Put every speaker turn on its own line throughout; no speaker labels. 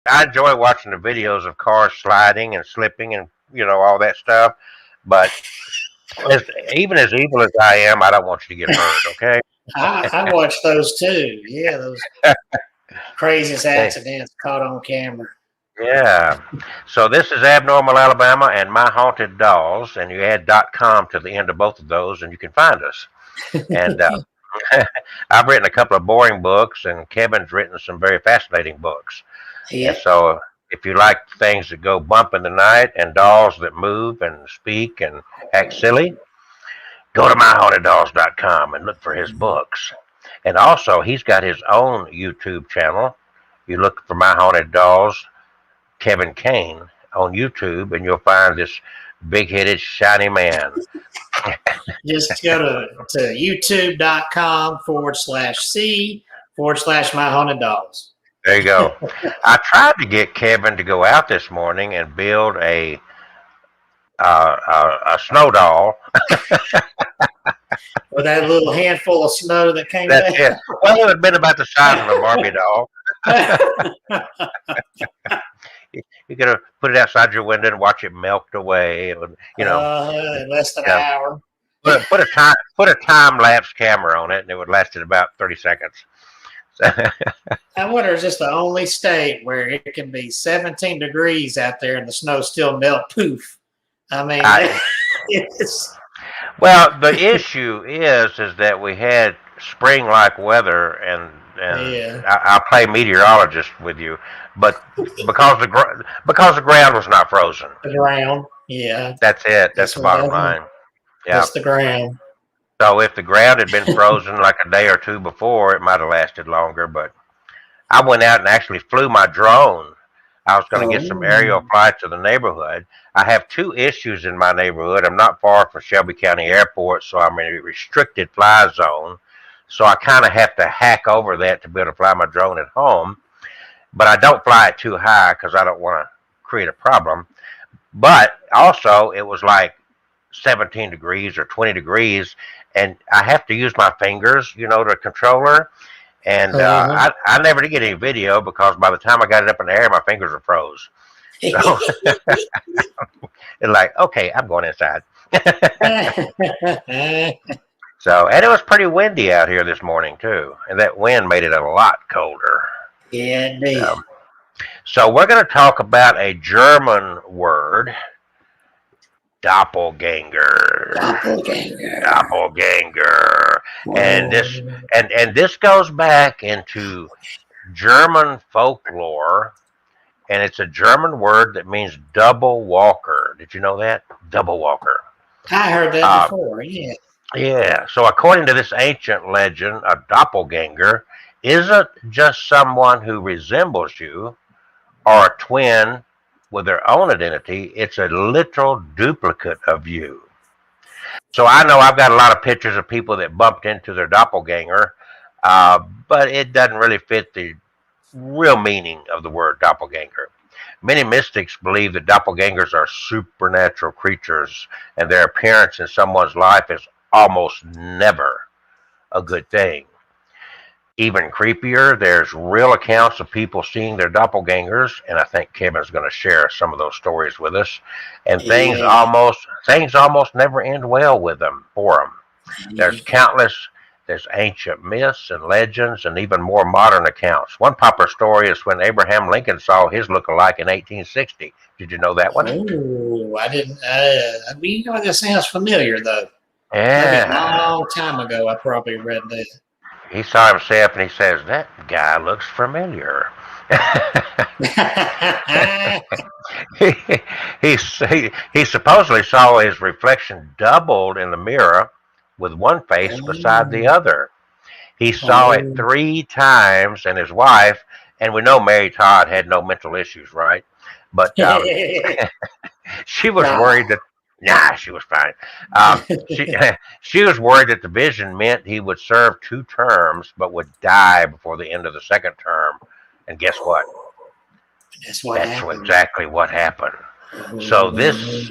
I enjoy watching the videos of cars sliding and slipping and all that stuff. But as, even as evil as I am, I don't want you to get hurt. Okay.
I watched those too. Yeah, those craziest
Hey,
accidents caught on camera.
yeah. So this is Abnormal Alabama and My Haunted Dolls, and you add .com to the end of both of those, and you can find us. And I've written a couple of boring books, and Kevin's written some very fascinating books. And
Yep.
so, if you like things that go bump in the night and dolls that move and speak and act silly, go to myhauntedolls.com and look for his books. And also, he's got his own YouTube channel. You look for My Haunted Dolls, Kevin Kane, on YouTube, and you'll find this big-headed, shiny man.
Just go to youtube.com/C/my haunted dolls.
There you go. I tried to get Kevin to go out this morning and build a snow doll.
With that little handful of snow that came
That's
down.
it. Well, it would have been about the size of a Barbie doll. You could have put it outside your window and watch it melt away. And,
In less than an
yeah,
hour.
put a time lapse camera on it, and it would last it about 30 seconds.
I wonder, is this the only state where it can be 17 degrees out there and the snow still melt? Poof. I mean, it's.
Well, the issue is that we had spring-like weather, and
Yeah.
I'll play meteorologist with you, but because the ground was not frozen.
The ground. Yeah.
That's it. That's the bottom line. Yeah.
That's the ground.
So if the ground had been frozen like a day or two before, it might have lasted longer. But I went out and actually flew my drone. I was going to get some aerial flights of the neighborhood. I have two issues in my neighborhood. I'm not far from Shelby County Airport, so I'm in a restricted fly zone. So I kind of have to hack over that to be able to fly my drone at home. But I don't fly it too high because I don't want to create a problem. But also, it was like 17 degrees or 20 degrees, and I have to use my fingers, the controller. And I never did get any video because by the time I got it up in the air, my fingers were froze. So it's like, okay, I'm going inside. So, and it was pretty windy out here this morning too, and that wind made it a lot colder.
Yeah, indeed.
So we're going to talk about a German word, Doppelganger. Doppelganger. And this goes back into German folklore, and it's a German word that means double walker. Did you know that? Double walker.
I heard that before, yeah.
Yeah. So according to this ancient legend, a doppelganger isn't just someone who resembles you or a twin with their own identity. It's a literal duplicate of you. So I know I've got a lot of pictures of people that bumped into their doppelganger, but it doesn't really fit the real meaning of the word doppelganger. Many mystics believe that doppelgangers are supernatural creatures, and their appearance in someone's life is almost never a good thing. Even creepier, there's real accounts of people seeing their doppelgangers, and I think Kevin's going to share some of those stories with us. And things almost never end well with them for them. There's ancient myths and legends, and even more modern accounts. One popular story is when Abraham Lincoln saw his look-alike in 1860. Did you know that one?
Oh, I didn't. That sounds familiar though.
Yeah.
Maybe a long time ago, I probably read that.
He saw himself and he says, "That guy looks familiar." he supposedly saw his reflection doubled in the mirror with one face beside the other. He saw it 3 times, and his wife, and we know Mary Todd had no mental issues, right? But she was worried that. Nah, she was fine. She was worried that the vision meant he would serve 2 terms, but would die before the end of the second term. And guess what?
That's
exactly what happened. So this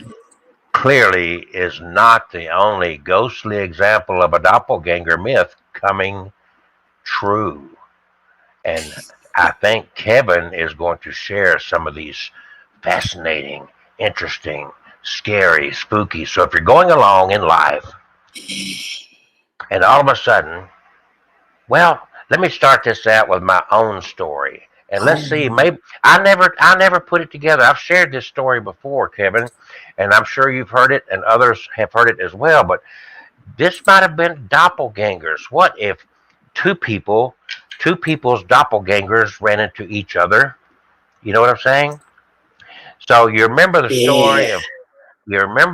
clearly is not the only ghostly example of a doppelganger myth coming true. And I think Kevin is going to share some of these fascinating, interesting, scary, spooky. So if you're going along in life and all of a sudden, well, let me start this out with my own story. And let's see, maybe I never put it together. I've shared this story before, Kevin, and I'm sure you've heard it and others have heard it as well, but this might have been doppelgangers. What if two people, two people's doppelgangers ran into each other? You know what I'm saying? So
Yeah.
you remember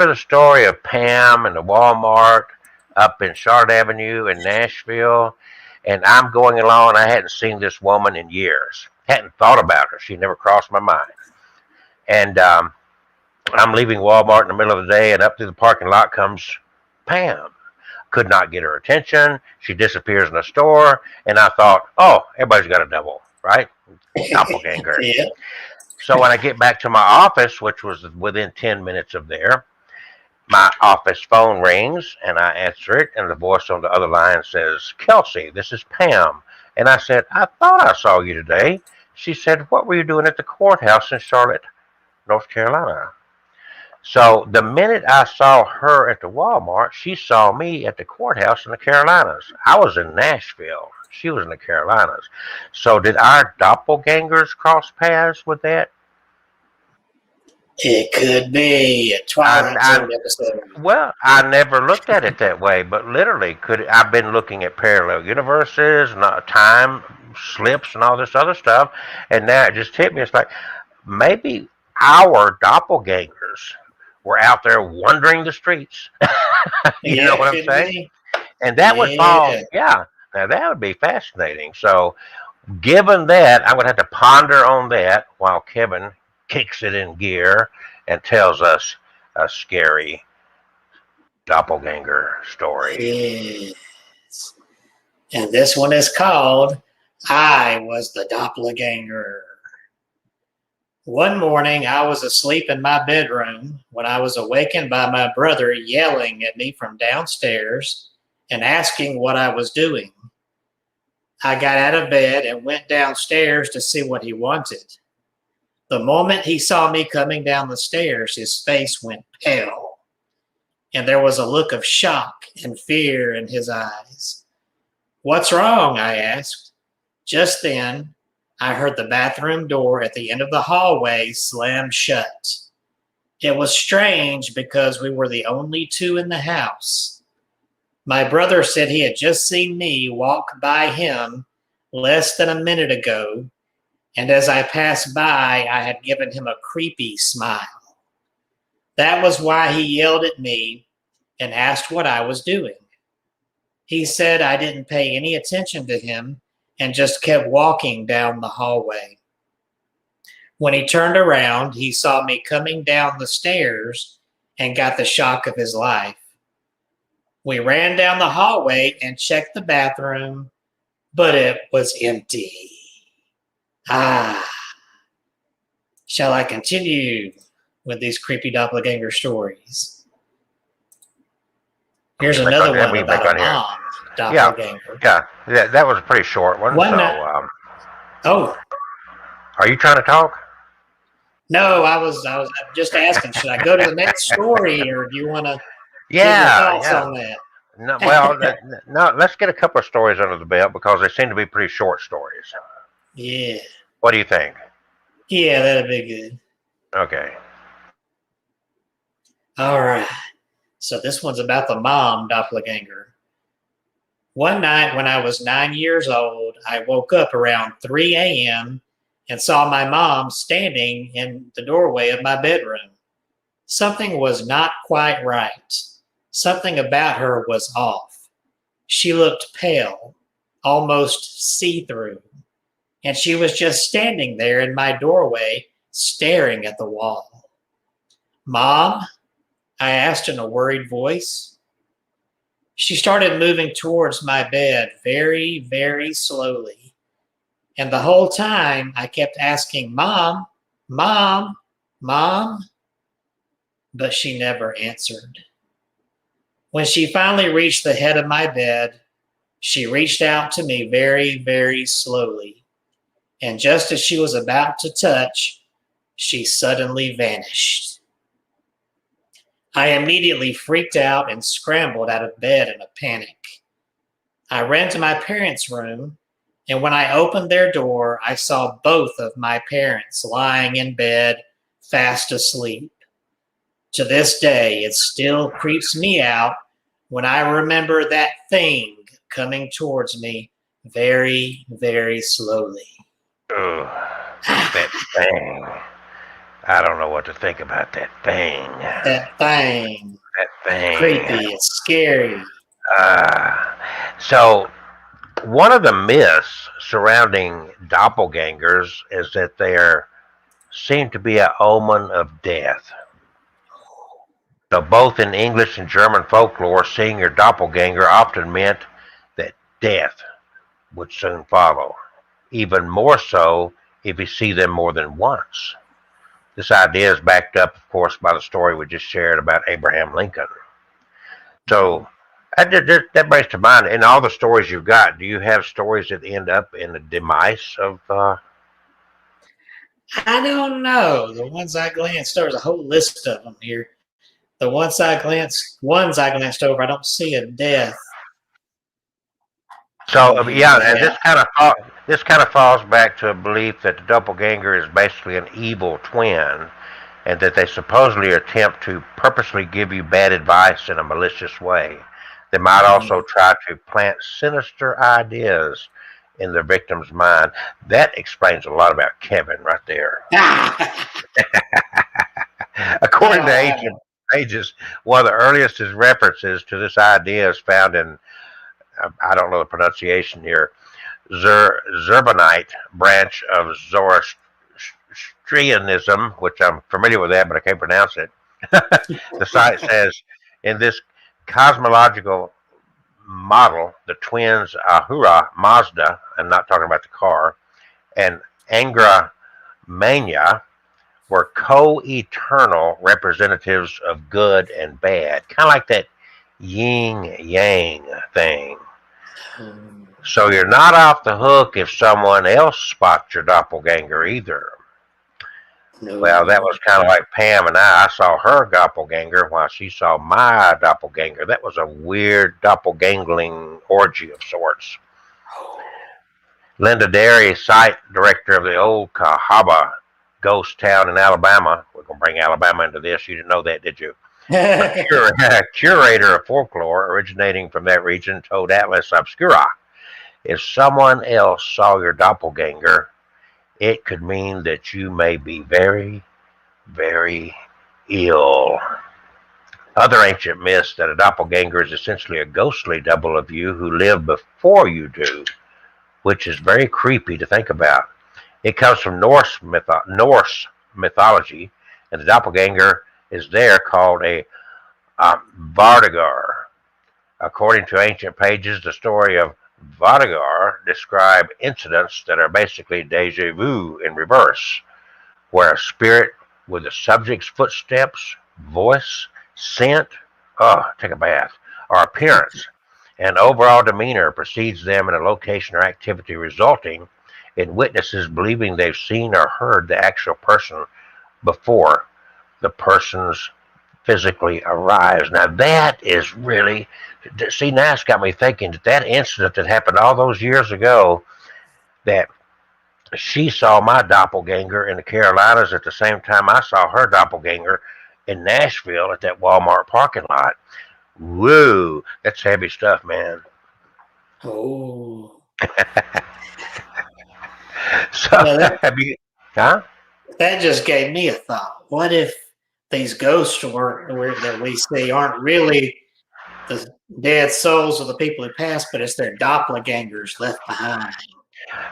the story of Pam and the Walmart up in Charlotte Avenue in Nashville, and I'm going along. I hadn't seen this woman in years. Hadn't thought about her. She never crossed my mind. And I'm leaving Walmart in the middle of the day, and up through the parking lot comes Pam. Could not get her attention. She disappears in the store, and I thought, oh, everybody's got a double, right? Doppelganger.
Yeah.
So when I get back to my office, which was within 10 minutes of there, my office phone rings, and I answer it, and the voice on the other line says, Kelsey, this is Pam. And I said, I thought I saw you today. She said, what were you doing at the courthouse in Charlotte, North Carolina? So the minute I saw her at the Walmart, she saw me at the courthouse in the Carolinas. I was in Nashville. She was in the Carolinas. So did our doppelgangers cross paths with that?
It could be a Twilight Zone episode.
Well, I never looked at it that way, but literally, could I've been looking at parallel universes, time slips, and all this other stuff, and now it just hit me. It's like maybe our doppelgangers were out there wandering the streets. You know what I'm saying?
Be.
And that would fall, yeah. Now that would be fascinating. So, given that, I'm going to have to ponder on that while Kevin kicks it in gear and tells us a scary doppelganger story.
Yes. And this one is called I Was the Doppelganger. One morning, I was asleep in my bedroom when I was awakened by my brother yelling at me from downstairs and asking what I was doing. I got out of bed and went downstairs to see what he wanted. The moment he saw me coming down the stairs, his face went pale, and there was a look of shock and fear in his eyes. What's wrong? I asked. Just then, I heard the bathroom door at the end of the hallway slam shut. It was strange because we were the only two in the house. My brother said he had just seen me walk by him less than a minute ago, and as I passed by, I had given him a creepy smile. That was why he yelled at me and asked what I was doing. He said I didn't pay any attention to him and just kept walking down the hallway. When he turned around, he saw me coming down the stairs and got the shock of his life. We ran down the hallway and checked the bathroom, but it was empty. Shall I continue with these creepy doppelganger stories? Here's another one about a mom doppelganger.
Yeah, that was a pretty short one.
Oh,
are you trying to talk?
No, I was just asking. Should I go to the next story, or do you want to
give
your thoughts on that?
No, well, no. Let's get a couple of stories under the belt because they seem to be pretty short stories.
Yeah.
What do you think?
Yeah, that'd be good.
Okay.
All right. So this one's about the mom doppelganger. One night when I was 9 years old, I woke up around 3 a.m. and saw my mom standing in the doorway of my bedroom. Something was not quite right. Something about her was off. She looked pale, almost see-through, and she was just standing there in my doorway, staring at the wall. Mom? I asked in a worried voice. She started moving towards my bed very, very slowly. And the whole time I kept asking, Mom, Mom, Mom, but she never answered. When she finally reached the head of my bed, she reached out to me very, very slowly. and just as she was about to touch, she suddenly vanished. I immediately freaked out and scrambled out of bed in a panic. I ran to my parents' room, and when I opened their door, I saw both of my parents lying in bed, fast asleep. To this day, it still creeps me out when I remember that thing coming towards me very, very slowly.
Ugh, that thing. I don't know what to think about that thing.
That thing.
That thing.
Creepy. It's scary.
So, one of the myths surrounding doppelgangers is that they seem to be an omen of death. So, both in English and German folklore, seeing your doppelganger often meant that death would soon follow. Even more so if you see them more than once. This idea is backed up, of course, by the story we just shared about Abraham Lincoln. So that brings to mind, in all the stories you've got, do you have stories that end up in the demise of?
I don't know. The ones I glanced over, there's a whole list of them here. The ones I glanced over, I don't see a death.
So yeah, and this kind of falls back to a belief that the doppelganger is basically an evil twin, and that they supposedly attempt to purposely give you bad advice in a malicious way. They might also try to plant sinister ideas in the victim's mind. That explains a lot about Kevin right there. According to ancient pages, one of the earliest references to this idea is found in, I don't know the pronunciation here, Zerbonite branch of Zoroastrianism, which I'm familiar with that, but I can't pronounce it. The site says, in this cosmological model, the twins Ahura Mazda, I'm not talking about the car, and Angra Mainya were co-eternal representatives of good and bad, kind of like that yin-yang thing. So you're not off the hook if someone else spots your doppelganger either. No. Well, that was kind of like Pam and I. I saw her doppelganger while she saw my doppelganger. That was a weird doppelgangling orgy of sorts. Linda Derry, site director of the old Cahaba ghost town in Alabama. We're going to bring Alabama into this. You didn't know that, did you? Curator of folklore originating from that region told Atlas Obscura, if someone else saw your doppelganger, it could mean that you may be very, very ill. Other ancient myths that a doppelganger is essentially a ghostly double of you who lived before you do, which is very creepy to think about. It comes from Norse mythology, and the doppelganger is there called a Vardagar. According to ancient pages, the story of Vardagar describe incidents that are basically deja vu in reverse, where a spirit with the subject's footsteps, voice, scent, take a bath, or appearance, and overall demeanor precedes them in a location or activity, resulting in witnesses believing they've seen or heard the actual person before the person's physically arrives. Now that is really, see, now it's got me thinking that incident that happened all those years ago, that she saw my doppelganger in the Carolinas at the same time I saw her doppelganger in Nashville at that Walmart parking lot. Whoa, that's heavy stuff, man.
Oh.
So,
that just gave me a thought. What if these ghosts that we see aren't really the dead souls of the people who passed, but it's their doppelgangers left behind?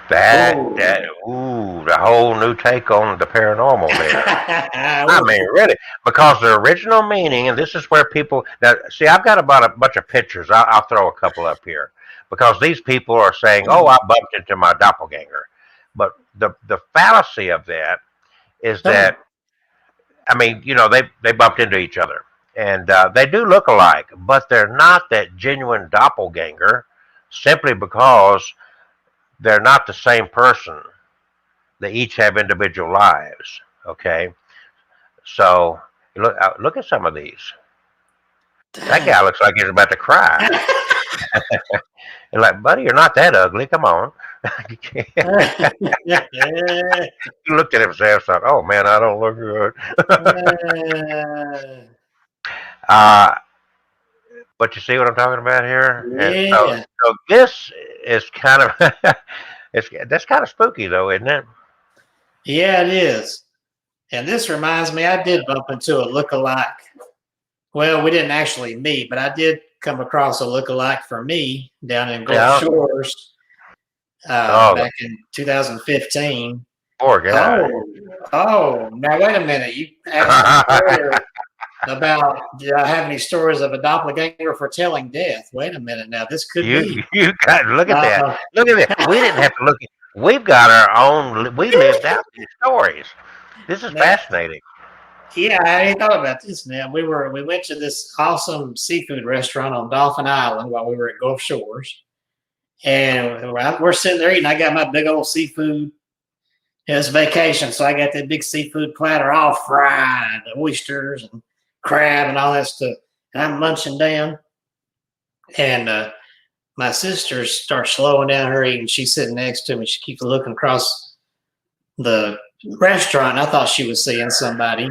The whole new take on the paranormal there. I mean, really, because the original meaning, and this is where people, now, see, I've got about a bunch of pictures. I'll throw a couple up here, because these people are saying, oh, I bumped into my doppelganger. But the fallacy of that is that, I mean, you know, they bumped into each other, and they do look alike, but they're not that genuine doppelganger simply because they're not the same person they each have individual lives. Okay, so look at some of these. That guy looks like he's about to cry. And like, buddy, you're not that ugly. Come on. He looked at himself, thought, "Oh man, I don't look good." uh, but you see what I'm talking about here, and
Yeah.
so this is kind of that's kind of spooky, though, isn't it?
Yeah, it is. And this reminds me, I did bump into a look-alike. Well, we didn't actually meet, but I did come across a look-alike for me down in Gulf
Yeah.
Shores
Oh,
back in 2015.
poor guy.
Oh, now wait a minute. You asked me earlier about do I have any stories of a doppelganger foretelling death? Wait a minute now. This could be.
You got look at that.
Uh,
Look at that. We didn't have to look. We've got our own. We lived out these stories. This is
now,
fascinating.
yeah, I ain't thought about this now. We went to this awesome seafood restaurant on Dolphin Island while we were at Gulf Shores. And we're sitting there eating. I got my big old seafood. It was vacation, so I got that big seafood platter all fried, the oysters and crab and all that stuff. And I'm munching down. And my sister starts slowing down her eating. She's sitting next to me. She keeps looking across the restaurant. I thought she was seeing somebody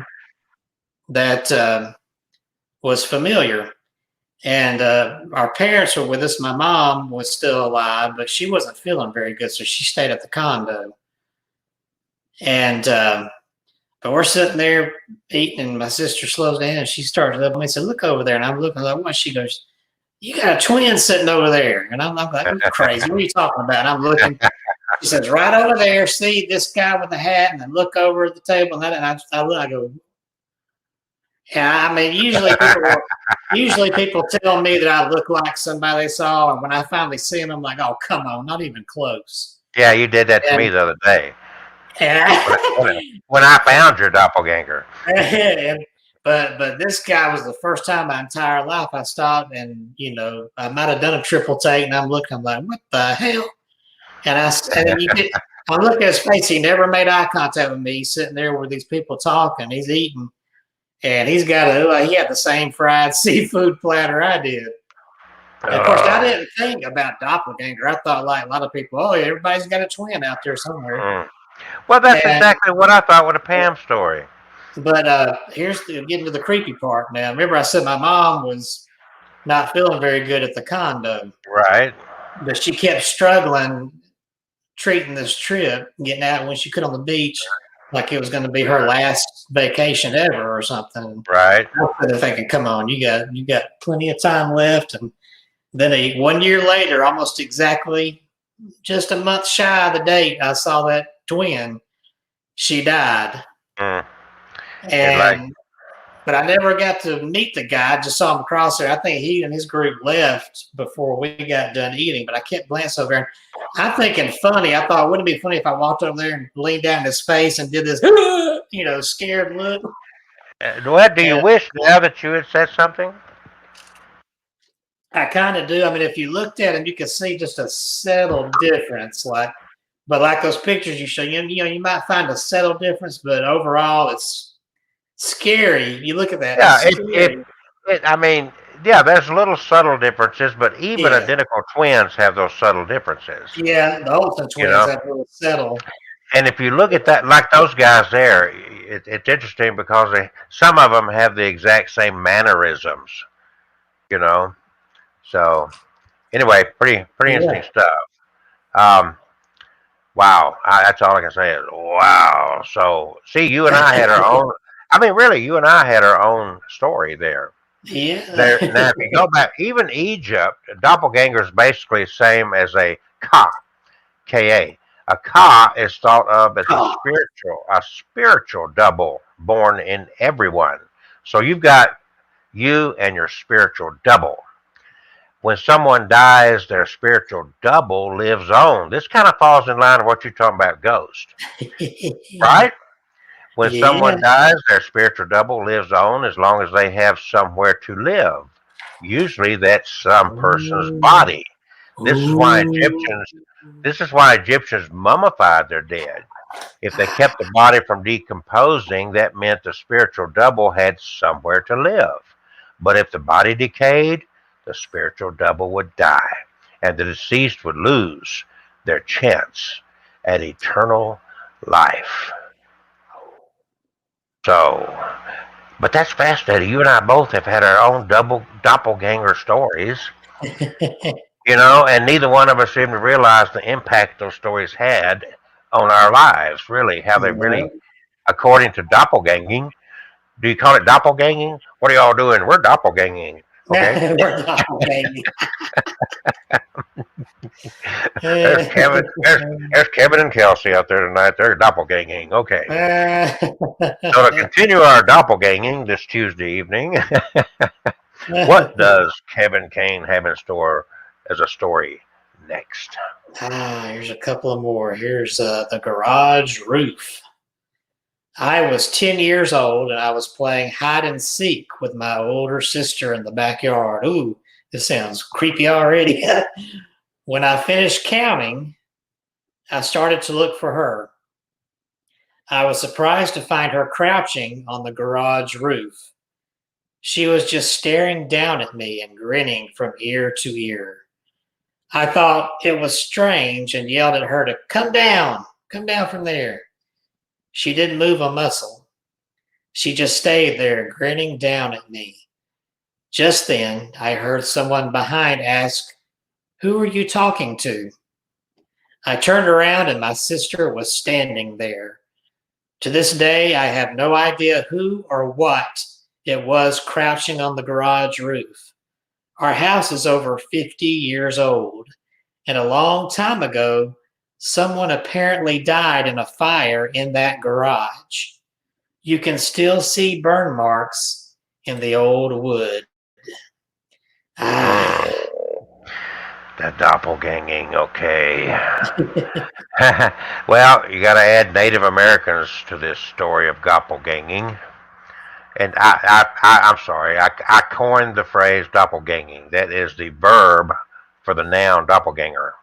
that was familiar. And our parents were with us. My mom was still alive, but she wasn't feeling very good, so she stayed at the condo. And but we're sitting there eating, and my sister slows down, and she starts up at me and said, "Look over there." And I'm looking like, "What?" She goes, "You got a twin sitting over there." And I'm like, "You're crazy. What are you talking about?" And I'm looking. She says, "Right over there. See this guy with the hat?" And then look over at the table, and I look. I go, "Yeah." I mean, usually people tell me that I look like somebody they saw, and when I finally see them, I'm like, "Oh, come on, not even close."
Yeah, you did that to me the other day
And
when I found your doppelganger.
but this guy was the first time in my entire life I stopped, and I might have done a triple take, and I'm looking, I'm like, what the hell? I look at his face. He never made eye contact with me. He's sitting there with these people talking. He's eating, and he had the same fried seafood platter I did. And of course, I didn't think about doppelganger. I thought, like a lot of people, oh, everybody's got a twin out there somewhere.
Well, that's exactly what I thought with a Pam story.
But here's getting to the creepy part now. Remember, I said my mom was not feeling very good at the condo.
Right.
But she kept struggling, treating this trip, getting out when she could on the beach, like it was going to be her last vacation ever or something.
Right.
They're thinking, come on, you got plenty of time left. And then 1 year later, almost exactly, just a month shy of the date, I saw that twin. She died. But I never got to meet the guy. I just saw him across there. I think he and his group left before we got done eating, but I kept glancing over there. I'm thinking funny. I thought, wouldn't it be funny if I walked over there and leaned down his face and did this, scared look?
What do you wish now that you had said something?
I kind of do. I mean, if you looked at him, you could see just a subtle difference. But like those pictures you show, you might find a subtle difference, but overall, it's scary. You look at that.
Yeah, I mean, yeah, there's little subtle differences, but even identical twins have those subtle differences.
Yeah, the Olsen twins have little subtle.
And if you look at that, like those guys there, it's interesting because some of them have the exact same mannerisms, So, anyway, pretty interesting stuff. Wow, that's all I can say is wow. So, see, you and I had our own. I mean, really, you and I had our own story there.
Yeah.
Now, if you go back, even Egypt, doppelganger is basically the same as a ka, K-A. A ka is thought of as a spiritual double born in everyone. So you've got you and your spiritual double. When someone dies, their spiritual double lives on. This kind of falls in line with what you're talking about, ghost, right? When someone dies, their spiritual double lives on as long as they have somewhere to live. Usually that's some person's body. This is why
Ooh.
Egyptians mummified their dead. If they kept the body from decomposing, that meant the spiritual double had somewhere to live. But if the body decayed, the spiritual double would die, and the deceased would lose their chance at eternal life. So, but that's fascinating. You and I both have had our own doppelganger stories, and neither one of us seem to realize the impact those stories had on our lives, really, how they really, according to doppelganging. Do you call it doppelganging? What are y'all doing? We're doppelganging. Okay.
We're doppelganging.
There's Kevin. There's Kevin and Kelsey out there tonight. They're doppelganging. Okay. So to continue our doppelganging this Tuesday evening, what does Kevin Kane have in store as a story next?
Here's a couple of more. Here's the garage roof. I was 10 years old and I was playing hide and seek with my older sister in the backyard. Ooh, this sounds creepy already. When I finished counting, I started to look for her. I was surprised to find her crouching on the garage roof. She was just staring down at me and grinning from ear to ear. I thought it was strange and yelled at her to come down from there. She didn't move a muscle. She just stayed there grinning down at me. Just then, I heard someone behind ask, "Who are you talking to?" I turned around and my sister was standing there. To this day, I have no idea who or what it was crouching on the garage roof. Our house is over 50 years old, and a long time ago, someone apparently died in a fire in that garage. You can still see burn marks in the old wood.
The doppelganging, okay. Well, you got to add Native Americans to this story of doppelganging. And I'm sorry, I coined the phrase doppelganging. That is the verb for the noun doppelganger.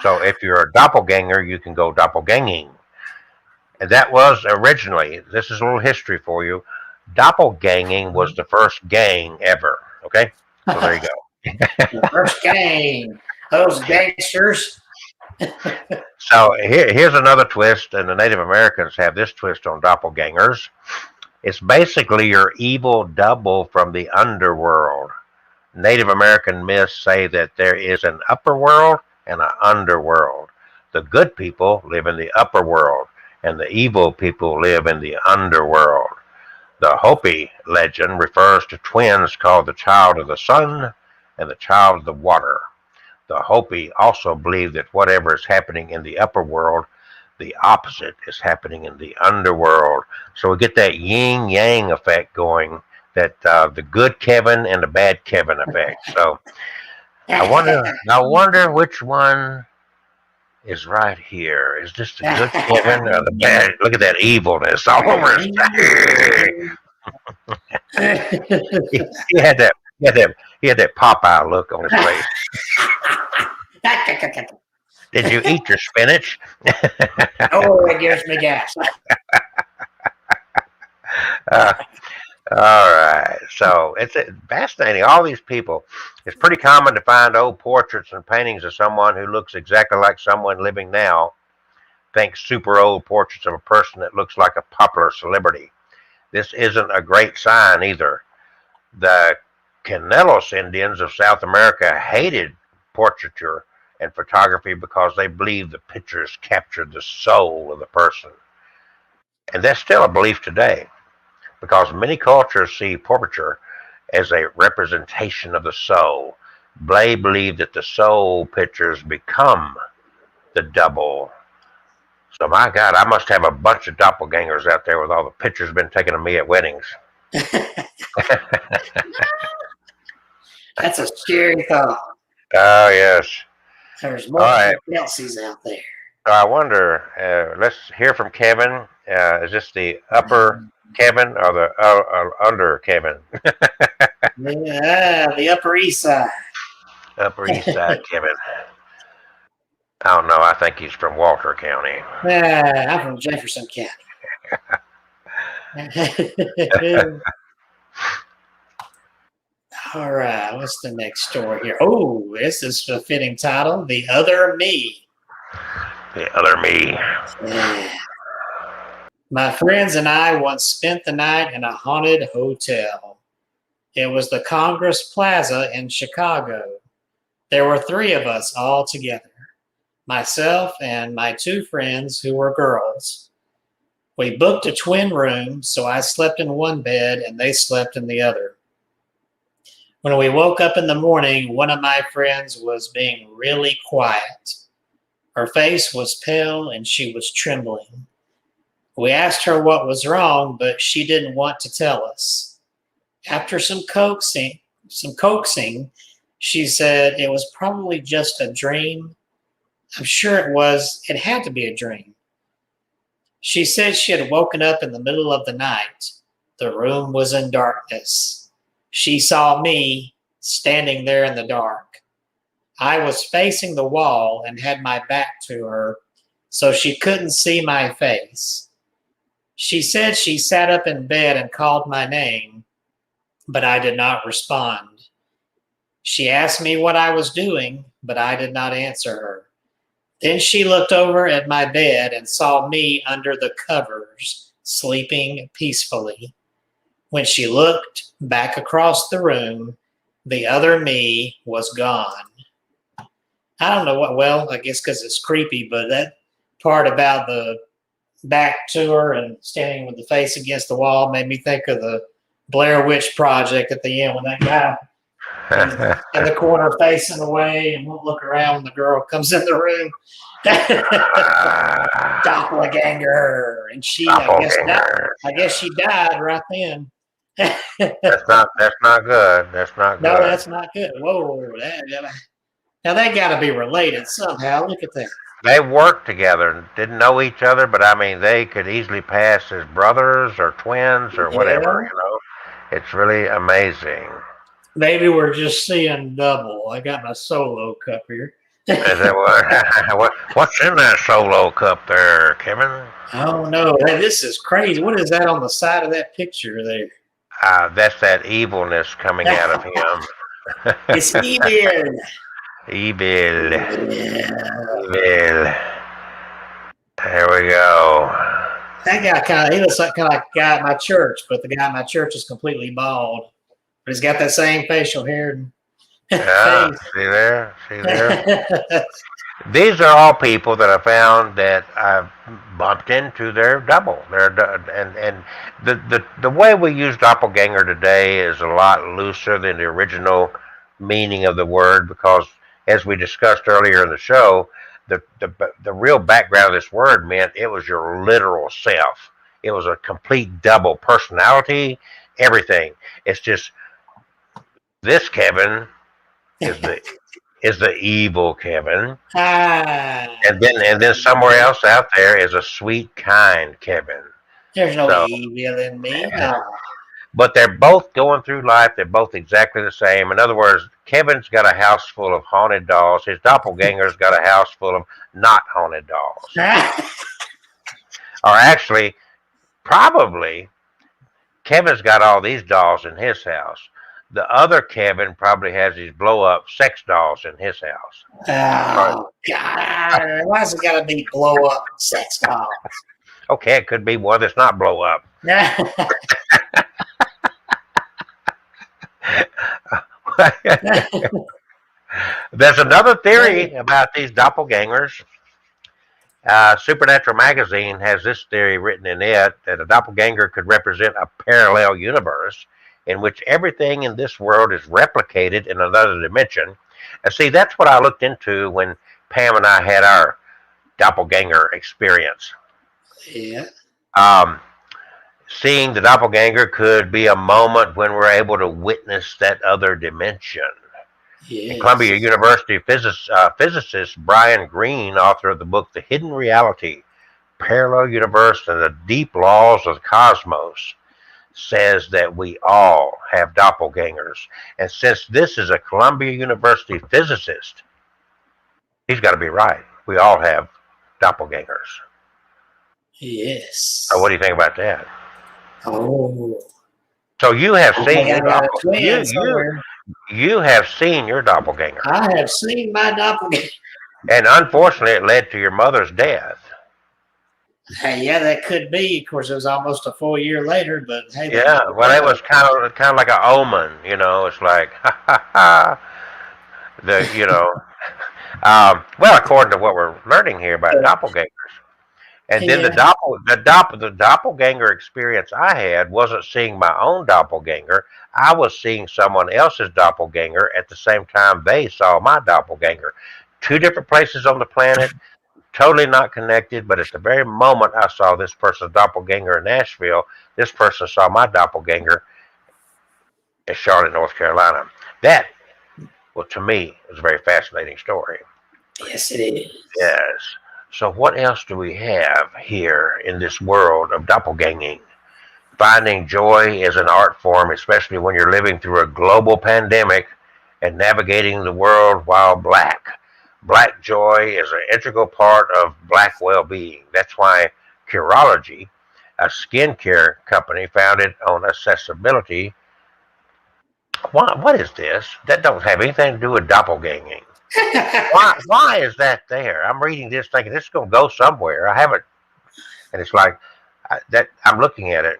So if you're a doppelganger, you can go doppelganging. And that was originally, this is a little history for you, doppelganging was the first gang ever. Okay? So there you go.
The first gang. Those gangsters.
So here's another twist, and the Native Americans have this twist on doppelgangers. It's basically your evil double from the underworld. Native American myths say that there is an upper world and an underworld. The good people live in the upper world, and the evil people live in the underworld. The Hopi legend refers to twins called the child of the sun and the child of the water. The Hopi also believe that whatever is happening in the upper world, the opposite is happening in the underworld. So we get that yin-yang effect going, that the good Kevin and the bad Kevin effect. So I wonder which one is right here. Is this the good Kevin or the bad? Look at that evilness all over his face. he had that Popeye look on his face. Did you eat your spinach?
Oh, it gives me gas.
All right. So it's fascinating. All these people. It's pretty common to find old portraits and paintings of someone who looks exactly like someone living now. Think super old portraits of a person that looks like a popular celebrity. This isn't a great sign either. The Canelos Indians of South America hated portraiture and photography because they believed the pictures captured the soul of the person. And that's still a belief today, because many cultures see portraiture as a representation of the soul. They believe that the soul pictures become the double. So my God, I must have a bunch of doppelgangers out there with all the pictures been taken of me at weddings.
That's a scary thought.
Oh, yes.
There's multiple Kelseys out there.
So I wonder, let's hear from Kevin. Is this the upper Kevin or the under Kevin?
Yeah, the Upper East Side.
Upper East Side, Kevin. I don't know. I think he's from Walter County.
I'm from Jefferson County. All right, what's the next story here? Oh, this is a fitting title, The Other Me.
The other me.
Yeah. My friends and I once spent the night in a haunted hotel. It was the Congress Plaza in Chicago. There were 3 of us all together, myself and my 2 friends who were girls. We booked a twin room, so I slept in one bed and they slept in the other. When we woke up in the morning, one of my friends was being really quiet. Her face was pale and she was trembling. We asked her what was wrong, but she didn't want to tell us. After some coaxing, she said it was probably just a dream. I'm sure it was. It had to be a dream. She said she had woken up in the middle of the night. The room was in darkness. She saw me standing there in the dark. I was facing the wall and had my back to her, so she couldn't see my face. She said she sat up in bed and called my name, but I did not respond. She asked me what I was doing, but I did not answer her. Then she looked over at my bed and saw me under the covers, sleeping peacefully. When she looked back across the room, the other me was gone. I don't know what, well, I guess because it's creepy, but that part about the back to her and standing with the face against the wall made me think of the Blair Witch Project at the end when that guy in the corner facing away and won't look around when the girl comes in the room. Doppelganger. And she, I guess she died right then.
That's not good. That's not good.
No, that's not good. Whoa. Now they got to be related somehow. Look at that.
They worked together and didn't know each other, but I mean, they could easily pass as brothers or twins or whatever, you know. It's really amazing.
Maybe we're just seeing double. I got my solo cup here.
Is that what's in that solo cup there, Kevin?
Oh, no. Hey, this is crazy. What is that on the side of that picture there?
That's that evilness coming out of him.
It's evil.
Evil.
Yeah.
Evil. There we go.
That guy he looks like kind of like a guy at my church, but the guy at my church is completely bald. But he's got that same facial hair.
Yeah, see there? These are all people that I found that I've bumped into their double. And the way we use doppelganger today is a lot looser than the original meaning of the word, because as we discussed earlier in the show, the real background of this word meant it was your literal self. It was a complete double personality, everything. It's just this Kevin is the evil Kevin, and then somewhere else out there is a sweet, kind Kevin.
There's no evil in me. No.
But they're both going through life. They're both exactly the same. In other words, Kevin's got a house full of haunted dolls. His doppelganger's got a house full of not haunted dolls. Or actually, probably, Kevin's got all these dolls in his house. The other Kevin probably has these blow-up sex dolls in his house.
Oh, God. Why's it got to be blow-up sex dolls?
Okay, it could be one that's not blow-up. There's another theory about these doppelgangers. Supernatural Magazine has this theory written in it, that a doppelganger could represent a parallel universe in which everything in this world is replicated in another dimension. And see, that's what I looked into when Pam and I had our doppelganger experience.
Yeah.
Seeing the doppelganger could be a moment when we're able to witness that other dimension.
Yes.
Columbia University physicist Brian Greene, author of the book The Hidden Reality, Parallel Universe and the Deep Laws of the Cosmos, says that we all have doppelgangers. And since this is a Columbia University physicist, he's got to be right. We all have doppelgangers.
Yes.
So what do you think about that?
Oh.
So you have
I
seen
think I
your
got a
doppelganger.
twin somewhere.
You have seen your doppelganger.
I have seen my doppelganger.
And unfortunately, it led to your mother's death.
Hey, yeah, that could be. Of course, it was almost a full year later, but hey, that
Yeah,
never
well, it was
happened.
kind of like an omen, you know. It's like, ha ha ha, the you know. Well, according to what we're learning here about doppelgangers, and then
Yeah.
the doppelganger experience I had wasn't seeing my own doppelganger. I was seeing someone else's doppelganger at the same time they saw my doppelganger. Two different places on the planet, totally not connected, but at the very moment I saw this person's doppelganger in Nashville, this person saw my doppelganger in Charlotte, North Carolina. That, well, to me, was a very fascinating story.
Yes, it is.
Yes. So, what else do we have here in this world of doppelganging? Finding joy is an art form, especially when you're living through a global pandemic and navigating the world while black. Black joy is an integral part of black well-being. That's why Curology, a skincare company founded on accessibility. What is this? That don't have anything to do with doppelganging. Why is that there? I'm reading this thinking this is going to go somewhere. I haven't, and it's like that. I'm looking at it.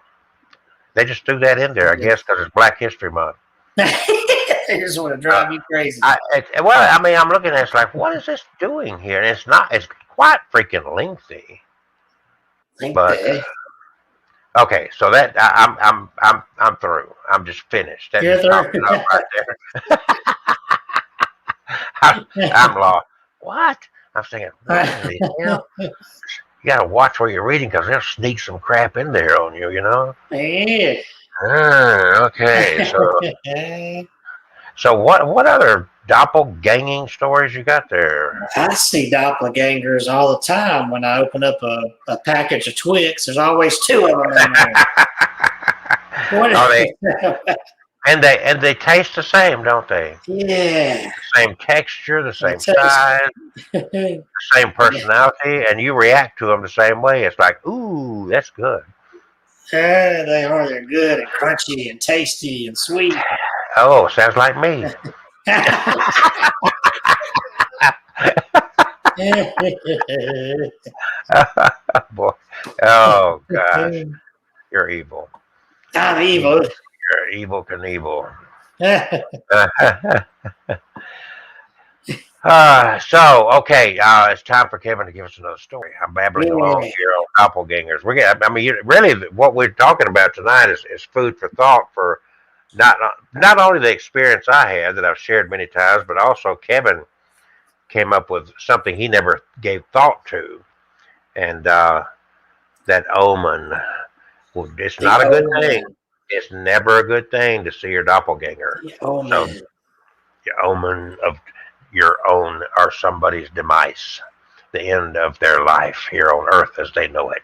They just threw that in there, I guess, because it's Black History Month.
They just want to drive you crazy.
Well, I mean, I'm looking at it, it's like, what is this doing here? And it's not. It's quite freaking lengthy. But okay, so that I'm through. I'm just finished. That
You're
just sums it up right there. I'm lost. What? I'm thinking, what in the hell? You gotta watch where you're reading because they'll sneak some crap in there on you, you know?
Yeah.
Okay, so what other doppelganging stories you got there?
I see doppelgangers all the time when I open up a package of Twix. There's always two of them in there.
And they taste the same, don't they?
Yeah.
The same texture, the same size, the same personality, and you react to them the same way. It's like, ooh, that's good.
Yeah, they are. They're good and crunchy and tasty and sweet.
Oh, sounds like me. Boy, oh gosh, you're evil.
I'm evil.
You're evil Knievel. Okay, it's time for Kevin to give us another story. I'm babbling along here on doppelgangers. I mean, really, what we're talking about tonight is food for thought for not only the experience I had that I've shared many times, but also Kevin came up with something he never gave thought to, and that omen. Well, it's not a good thing. It's never a good thing to see your doppelganger. So, the omen of your own or somebody's demise, the end of their life here on earth as they know it.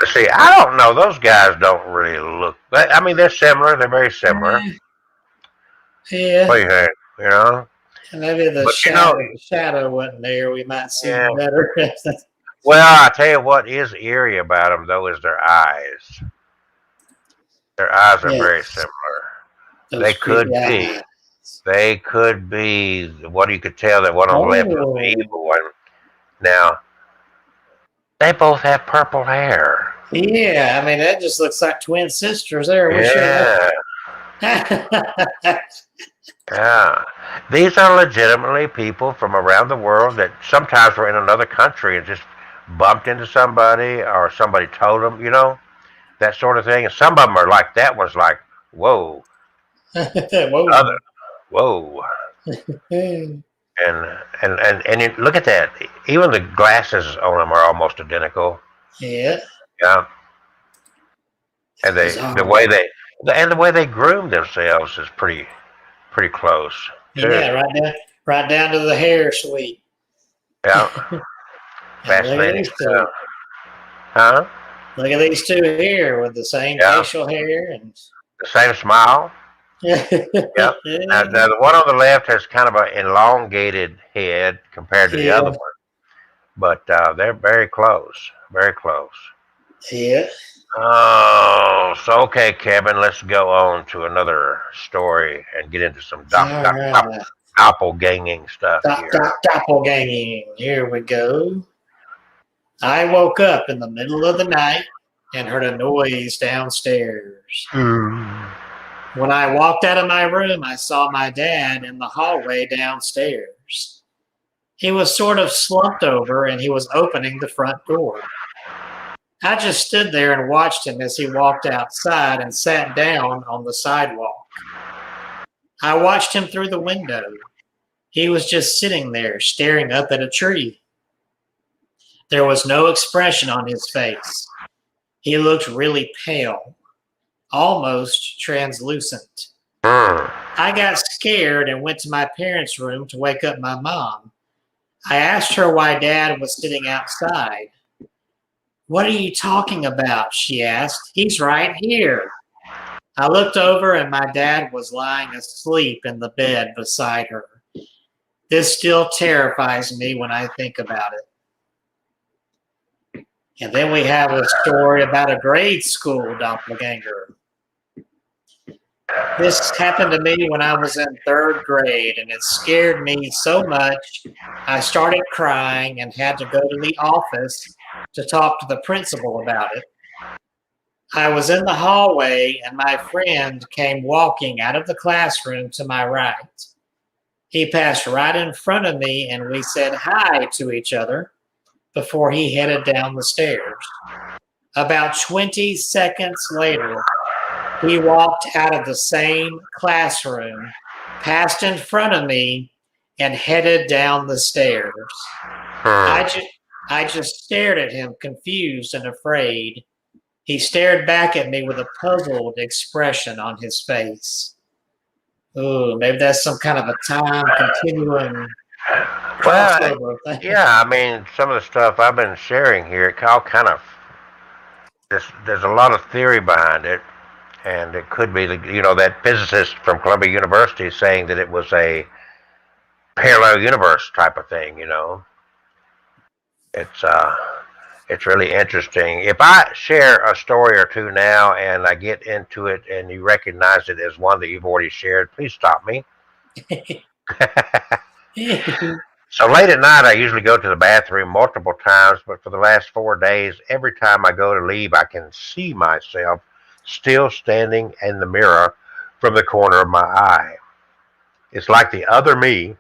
See, I don't know. Those guys don't really look. I mean, they're similar. They're very similar.
Yeah.
What do you think? You know?
Maybe the shadow wasn't there. We might see better.
Well, I tell you what is eerie about them, though, is their eyes. Their eyes are very similar. They could be. They could be. What you could tell that one on the left was the evil one. Now, they both have purple hair.
Yeah, I mean that just looks like twin sisters there.
Yeah. These are legitimately people from around the world that sometimes were in another country and just bumped into somebody or somebody told them, you know, that sort of thing. And some of them are like that was like, whoa.
Whoa.
Whoa. And look at that. Even the glasses on them are almost identical.
Yeah.
Yeah. And the way they groom themselves is pretty close.
Yeah, right down to the hair sweep.
Yeah. Fascinating stuff. Huh?
Look at these two here with the same
Yeah.
facial hair and.
The same smile. Yep. Now the one on the left has kind of an elongated head compared to the other
Yeah,
one, but they're very close. Very close.
yeah.
Oh, so okay, Kevin. Let's go on to another story and get into some
All right.
doppelganging stuff here.
Doppelganging. Here we go. I woke up in the middle of the night and heard a noise downstairs.
Hmm.
When I walked out of my room, I saw my dad in the hallway downstairs. He was sort of slumped over and he was opening the front door. I just stood there and watched him as he walked outside and sat down on the sidewalk. I watched him through the window. He was just sitting there, staring up at a tree. There was no expression on his face. He looked really pale, almost translucent.
Hmm.
I got scared and went to my parents' room to wake up my mom. I asked her why Dad was sitting outside. What are you talking about? She asked. He's right here. I looked over and my dad was lying asleep in the bed beside her. This still terrifies me when I think about it. And then we have a story about a grade school doppelganger. This happened to me when I was in third grade, and it scared me so much I started crying and had to go to the office to talk to the principal about it. I was in the hallway, and my friend came walking out of the classroom to my right. He passed right in front of me, and we said hi to each other before he headed down the stairs. About 20 seconds later, he walked out of the same classroom, passed in front of me, and headed down the stairs.
Hmm.
I just stared at him, confused and afraid. He stared back at me with a puzzled expression on his face. Ooh, maybe that's some kind of a time continuum
Well,
crossover thing.
yeah. I mean, some of the stuff I've been sharing here, it all kind of there's a lot of theory behind it, and it could be that physicist from Columbia University saying that it was a parallel universe type of thing. It's it's really interesting. If I share a story or two now and I get into it and you recognize it as one that you've already shared, please stop me. So late at night, I usually go to the bathroom multiple times, but for the last 4 days, every time I go to leave, I can see myself still standing in the mirror from the corner of my eye. It's like the other me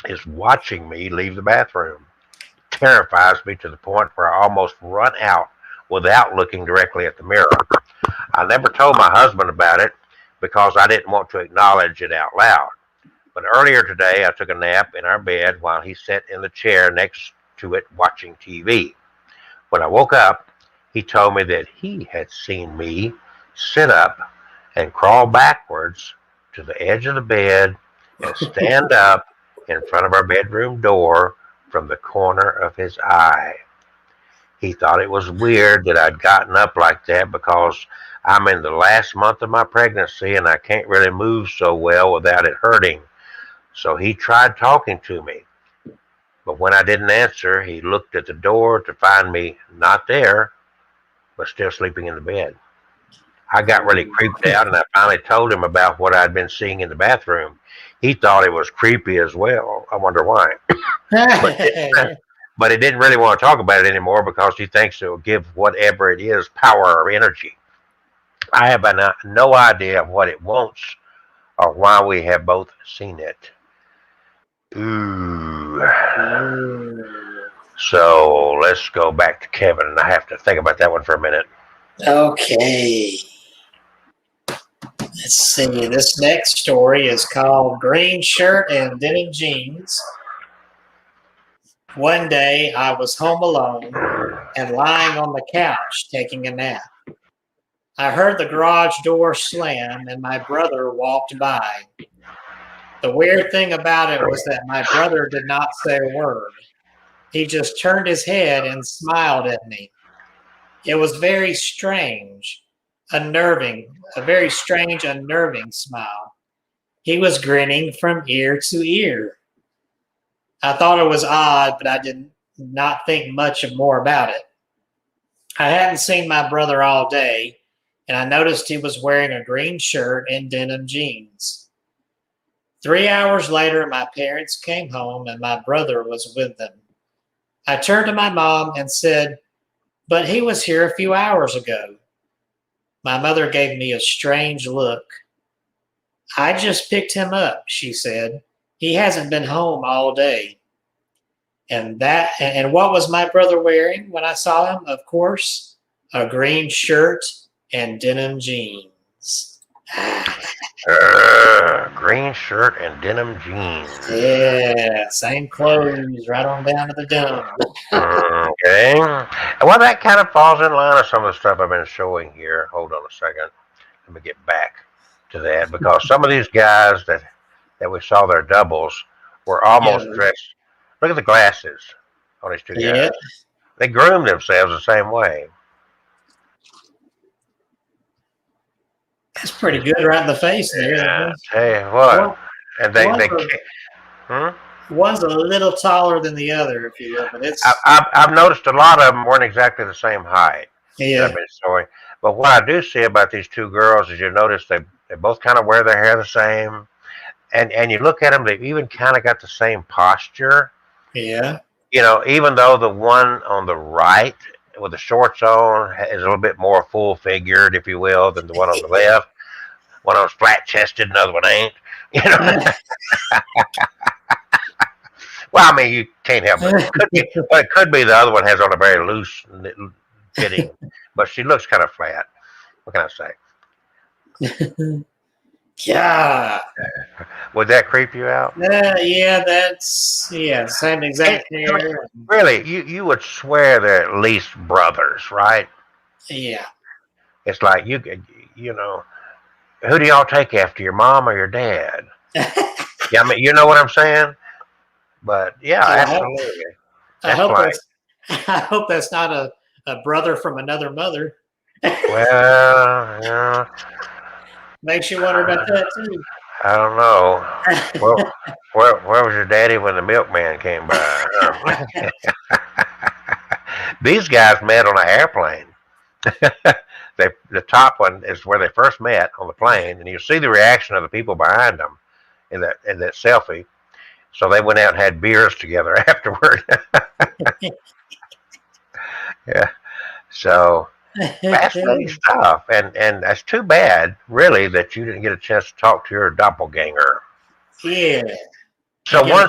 is watching me leave the bathroom. It terrifies me to the point where I almost run out without looking directly at the mirror. I never told my husband about it because I didn't want to acknowledge it out loud. But earlier today, I took a nap in our bed while he sat in the chair next to it watching TV. When I woke up, he told me that he had seen me sit up and crawl backwards to the edge of the bed and stand up in front of our bedroom door from the corner of his eye. He thought it was weird that I'd gotten up like that because I'm in the last month of my pregnancy and I can't really move so well without it hurting. So he tried talking to me, but when I didn't answer, he looked at the door to find me not there, but still sleeping in the bed. I got really creeped out and I finally told him about what I'd been seeing in the bathroom. He thought it was creepy as well. I wonder why. But, but he didn't really want to talk about it anymore because he thinks it will give whatever it is power or energy. I have no idea what it wants or why we have both seen it. Ooh. So let's go back to Kevin, and I have to think about that one for a minute.
Okay. Let's see. This next story is called Green Shirt and Denim Jeans. One day I was home alone and lying on the couch taking a nap. I heard the garage door slam and my brother walked by. The weird thing about it was that my brother did not say a word. He just turned his head and smiled at me. It was very strange, a very strange, unnerving smile. He was grinning from ear to ear. I thought it was odd, but I did not think much more about it. I hadn't seen my brother all day, and I noticed he was wearing a green shirt and denim jeans. 3 hours later, my parents came home and my brother was with them. I turned to my mom and said, "But he was here a few hours ago." My mother gave me a strange look. "I just picked him up," she said. "He hasn't been home all day." And what was my brother wearing when I saw him? Of course, a green shirt and denim jeans.
Green shirt and denim jeans.
Yeah, same clothes, right on down to the denim.
Okay. Well, that kind of falls in line with some of the stuff I've been showing here. Hold on a second. Let me get back to that because some of these guys that we saw their doubles were almost dressed. Look at the glasses on these two guys. They groomed themselves the same way.
That's pretty good right in the face there.
Yeah, tell you what. And
one's a little taller than the other, if you will, but it's.
I've noticed a lot of them weren't exactly the same height.
Yeah.
I've been showing. But what I do see about these two girls is you notice they both kind of wear their hair the same. And you look at them, they've even kind of got the same posture.
Yeah.
You know, even though the one on the right with the shorts on is a little bit more full figured, if you will, than the one on the left. One of them's flat chested, another one ain't. You know. Well, I mean, you can't help it. It could be the other one has on a very loose fitting, but she looks kind of flat. What can I say?
Yeah.
Would that creep you out?
Yeah, same exact hair.
Really, you would swear they're at least brothers, right?
Yeah.
It's like you know, who do y'all take after, your mom or your dad? Yeah, I mean, you know what I'm saying? But yeah, absolutely.
I hope that's not a brother from another mother.
Well, yeah.
Makes you wonder about that too.
I don't know. Well, where was your daddy when the milkman came by? These guys met on an airplane. The top one is where they first met on the plane, and you see the reaction of the people behind them in that selfie. So they went out and had beers together afterward. Yeah. So fascinating stuff, and that's too bad, really, that you didn't get a chance to talk to your doppelganger.
Yeah.
So one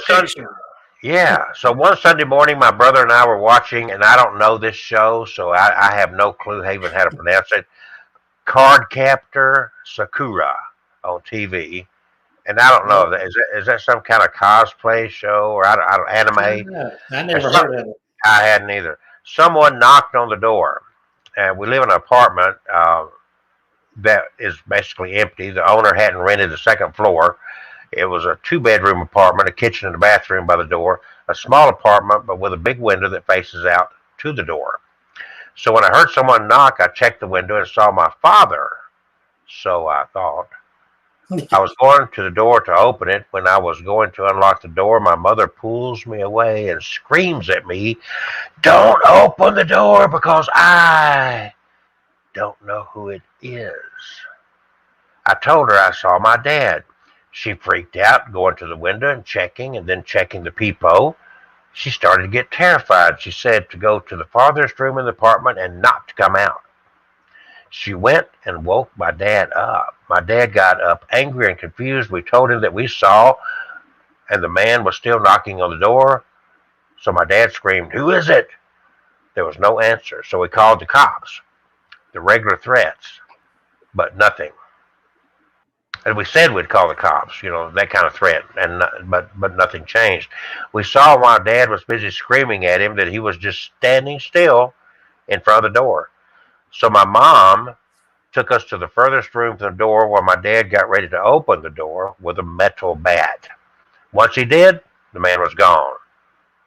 Sunday morning, my brother and I were watching, and I don't know this show, so I have no clue even how to pronounce it. Cardcaptor Sakura on TV, and I don't know, is that some kind of cosplay show or I don't anime?
I never heard of it.
I hadn't either. Someone knocked on the door, and we live in an apartment that is basically empty. The owner hadn't rented the second floor. It was a 2-bedroom apartment, a kitchen and a bathroom by the door, a small apartment, but with a big window that faces out to the door. So when I heard someone knock, I checked the window and saw my father. So I thought. I was going to the door to open it. When I was going to unlock the door, my mother pulls me away and screams at me, "Don't open the door because I don't know who it is." I told her I saw my dad. She freaked out, going to the window and then checking the peephole. She started to get terrified. She said to go to the farthest room in the apartment and not to come out. She went and woke my dad up. My dad got up angry and confused. We told him that we saw, and the man was still knocking on the door. So my dad screamed, "Who is it?" There was no answer. So we called the cops. The regular threats, but nothing. And we said we'd call the cops, that kind of threat, but nothing changed. We saw while Dad was busy screaming at him that he was just standing still in front of the door. So my mom took us to the furthest room from the door where my dad got ready to open the door with a metal bat. Once he did, the man was gone.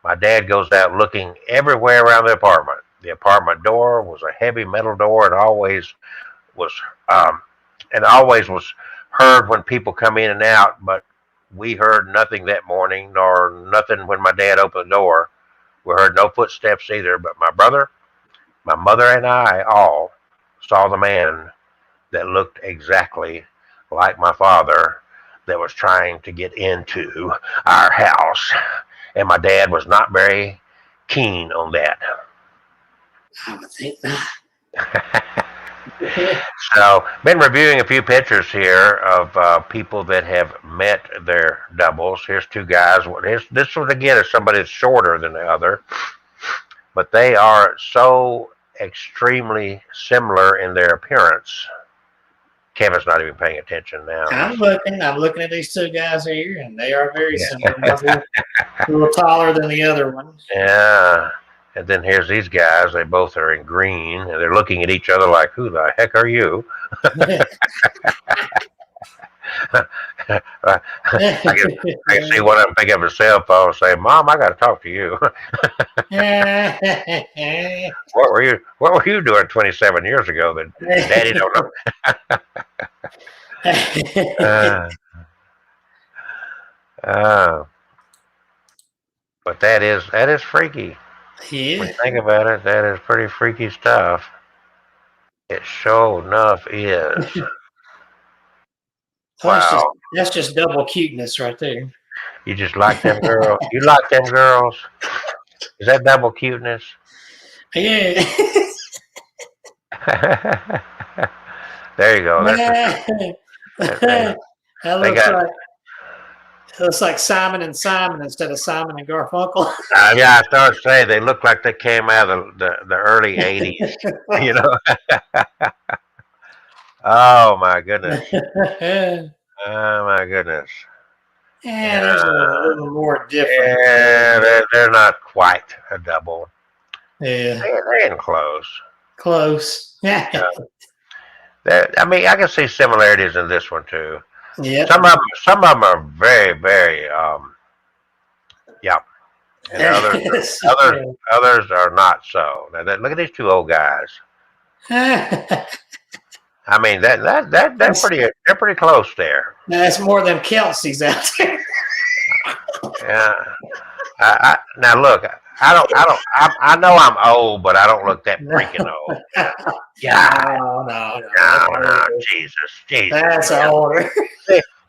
My dad goes out looking everywhere around the apartment. The apartment door was a heavy metal door. Was um, it always was heard when people come in and out, but we heard nothing that morning, nor nothing when my dad opened the door. We heard no footsteps either, but my brother, my mother, and I all saw the man that looked exactly like my father that was trying to get into our house. And my dad was not very keen on that.
I would think not.
So, been reviewing a few pictures here of people that have met their doubles. Here's two guys. This one again is somebody that's shorter than the other, but they are so extremely similar in their appearance. Kevin's not even paying attention now.
I'm looking at these two guys here, and they are very similar.
Yeah.
One's a little taller than the other one.
Yeah. And then here's these guys. They both are in green, and they're looking at each other like, "Who the heck are you?" I can see one of them pick up his cell phone and say, "Mom, I got to talk to you." What were you doing 27 years ago that Daddy don't know? Uh, but that is freaky.
Yeah.
When you think about it, that is pretty freaky stuff. It sure enough is. Wow.
That's just double cuteness right there.
You just like them girls? You like them girls? Is that double cuteness?
Yeah.
There you go.
That
They got.
looks like Simon and Simon instead of Simon and Garfunkel.
Yeah, I started to say they look like they came out of the early '80s. You know. Oh my goodness. Oh my goodness.
Yeah, there's a little more different.
Yeah, they're not quite a double.
Yeah,
They're in close.
close. Yeah.
I mean, I can see similarities in this one too.
Yep.
Some of them are very, very, yeah, and others are not so. Now, look at these two old guys. I mean, they're pretty close there.
That's more than Kelsey's out there.
Yeah. Now look, I know I'm old, but I don't look that freaking old. God. No, Jesus.
That's older.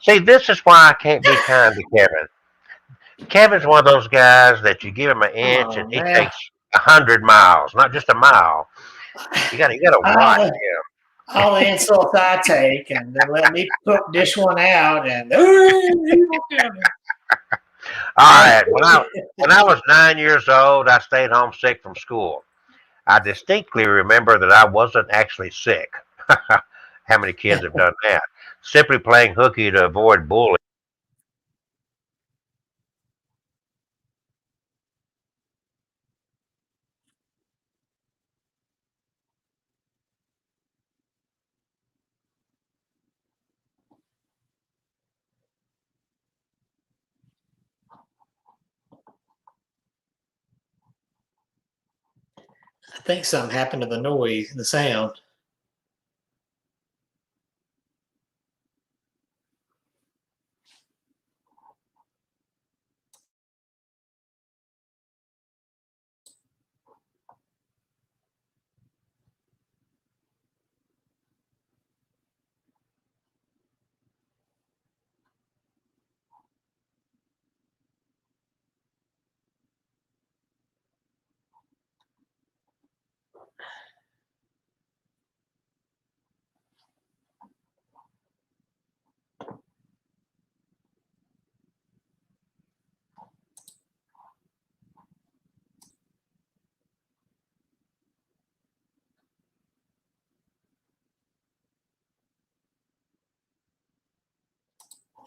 See, this is why I can't be kind to Kevin. Kevin's one of those guys that you give him an inch and he takes 100 miles, not just a mile. You gotta watch him.
All the insults I take, and then let me dish one out, and
all right. When I was 9 years old, I stayed home sick from school. I distinctly remember that I wasn't actually sick. How many kids have done that? Simply playing hooky to avoid bullying.
I think something happened to the noise, the sound.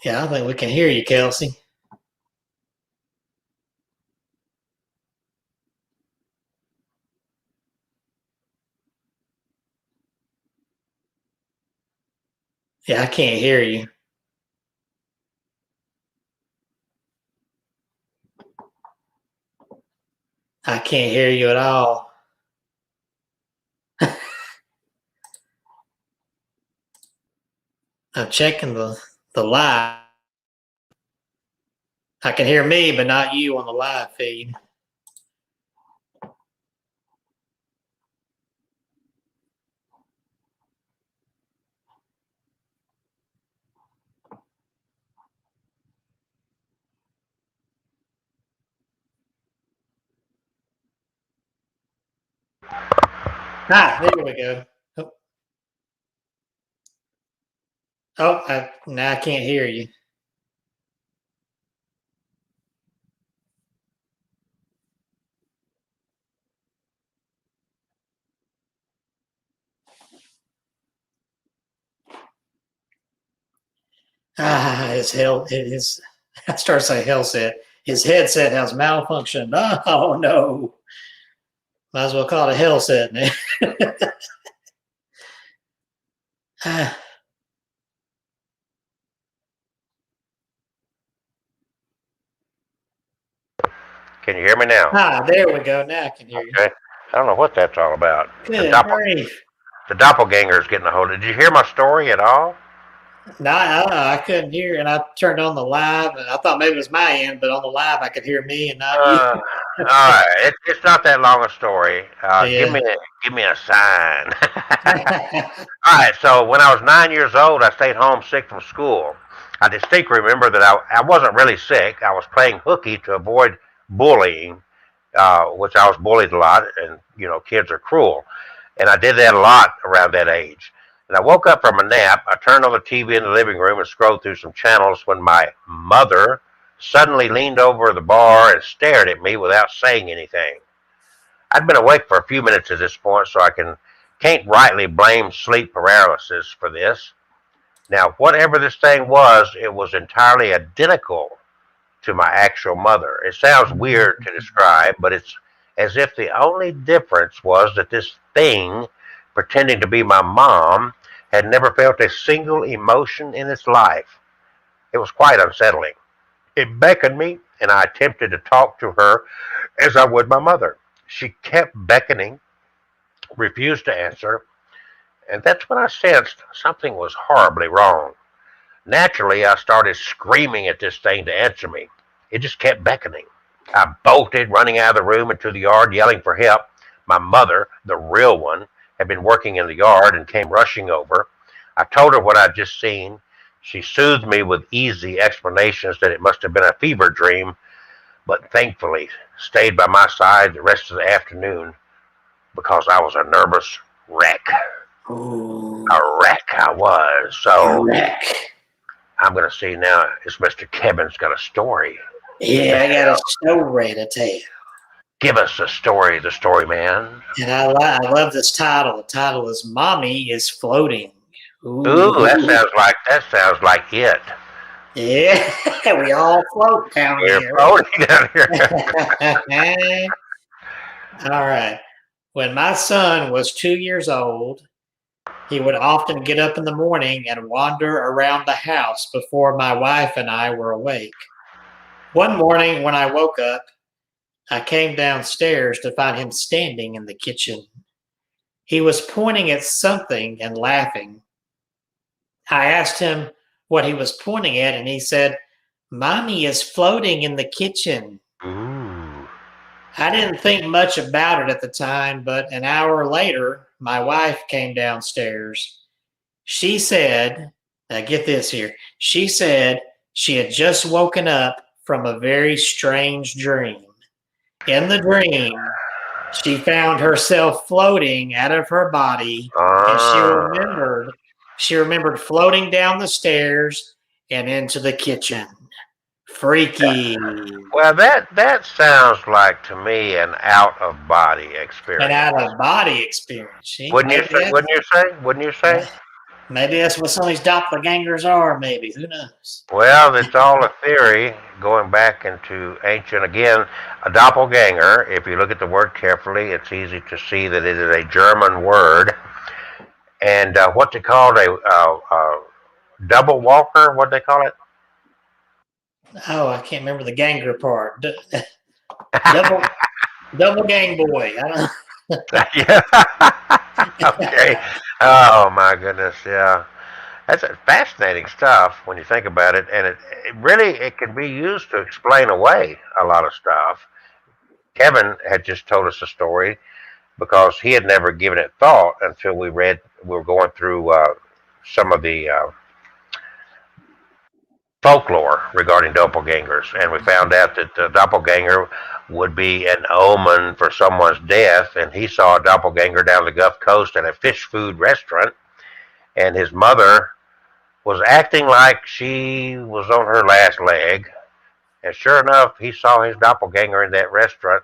Yeah, I think we can hear you, Kelsey. Yeah, I can't hear you. I can't hear you at all. I'm checking the live. I can hear me, but not you on the live feed. There we go. Now I can't hear you. His hell, his, I start to say headset. His headset has malfunctioned. Oh no. Might as well call it a headset now.
Can you hear me now?
There we go. Now I can hear you.
Okay. I don't know what that's all about.
Good grief.
The doppelganger is getting a hold of it. Did you hear my story at all?
No, I couldn't hear, and I turned on the live, and I thought maybe it was my end, but on the live I could hear me and not you.
All right. It's not that long a story.
Yeah.
Give me a sign. All right. So when I was 9 years old, I stayed home sick from school. I distinctly remember that I wasn't really sick. I was playing hooky to avoid bullying, which I was bullied a lot, and kids are cruel, and I did that a lot around that age. And I woke up from a nap. I turned on the TV in the living room and scrolled through some channels when my mother suddenly leaned over the bar and stared at me without saying anything. I'd been awake for a few minutes at this point, so I can't rightly blame sleep paralysis for this. Now, whatever this thing was, it was entirely identical to my actual mother. It sounds weird to describe, but it's as if the only difference was that this thing, pretending to be my mom, had never felt a single emotion in its life. It was quite unsettling. It beckoned me, and I attempted to talk to her as I would my mother. She kept beckoning, refused to answer, and that's when I sensed something was horribly wrong. Naturally, I started screaming at this thing to answer me. It just kept beckoning. I bolted, running out of the room into the yard, yelling for help. My mother, the real one, had been working in the yard and came rushing over. I told her what I'd just seen. She soothed me with easy explanations that it must have been a fever dream, but thankfully stayed by my side the rest of the afternoon because I was a nervous wreck.
Ooh.
A wreck I was. So
A wreck.
I'm going to see now if Mr. Kevin's got a story.
Yeah, I got a story to tell.
Give us the story man.
And I love this title. The title is "Mommy is Floating."
Ooh, that sounds like it.
Yeah, we all float down here.
We're floating down here.
All right. When my son was 2 years old, he would often get up in the morning and wander around the house before my wife and I were awake. One morning when I woke up, I came downstairs to find him standing in the kitchen. He was pointing at something and laughing. I asked him what he was pointing at, and he said, "Mommy is floating in the kitchen."
Ooh.
I didn't think much about it at the time, but an hour later, my wife came downstairs. She said, now get this here, she said she had just woken up from a very strange dream. In the dream, she found herself floating out of her body, and she remembered floating down the stairs and into the kitchen. Freaky.
Well, that sounds like to me an out of body experience.
An out of body experience.
Wouldn't you say?
Maybe that's what some of these doppelgangers are. Maybe, who knows?
Well, it's all a theory going back into ancient. Again, a doppelganger. If you look at the word carefully, it's easy to see that it is a German word. And what's it called? A double walker? What do they call it?
Oh, I can't remember the ganger part. Double gang boy. I don't know.
Yeah. Okay. Oh my goodness. Yeah. That's fascinating stuff when you think about it, and it can be used to explain away a lot of stuff. Kevin had just told us a story because he had never given it thought until we were going through some of the folklore regarding doppelgangers, and we found out that the doppelganger would be an omen for someone's death, and he saw a doppelganger down the Gulf Coast at a fish food restaurant, and his mother was acting like she was on her last leg, and sure enough, he saw his doppelganger in that restaurant,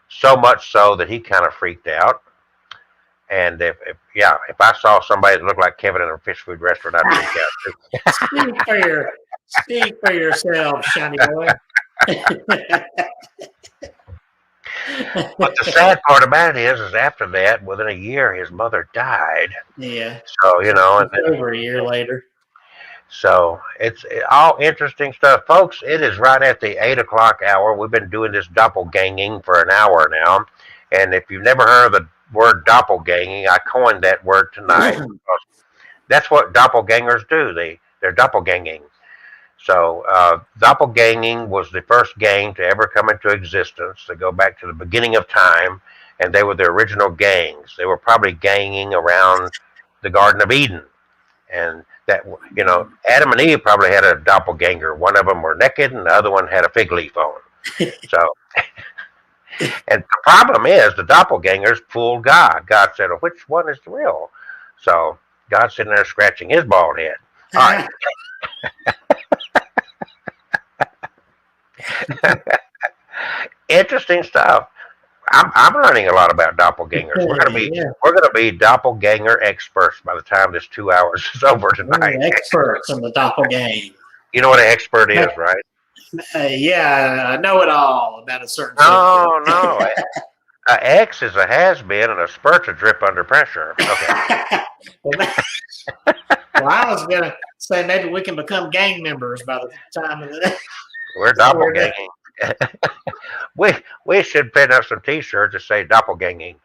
so much so that he kind of freaked out. And if I saw somebody that looked like Kevin in a fish food restaurant, I'd freak out too.
Speak for yourself, shiny boy.
But the sad part about it is after that, within a year, his mother died.
Yeah.
So and then,
Over a year later.
so it's all interesting stuff, folks. It is right at the 8 o'clock hour. We've been doing this doppelganging for an hour now, and if you've never heard of the word doppelganging, I coined that word tonight. That's what doppelgangers do. They're doppelganging. So doppelganging was the first gang to ever come into existence. They go back to the beginning of time, and they were the original gangs. They were probably ganging around the Garden of Eden, and that Adam and Eve probably had a doppelganger. One of them were naked, and the other one had a fig leaf on. So, and the problem is the doppelgangers fooled God. God said, "Oh, which one is the real?" So God's sitting there scratching his bald head. All right. Interesting stuff. I'm learning a lot about doppelgangers. We're gonna be doppelganger experts by the time this 2 hours is over tonight.
Experts in the doppelganger.
You know what an expert is, right?
Yeah, I know it all about a certain.
No. An X is a has-been, and a spurt's a drip under pressure. Okay.
Well, I was gonna say maybe we can become gang members by the time of the.
We're doppelganging. we should print up some T-shirts that say doppelganging.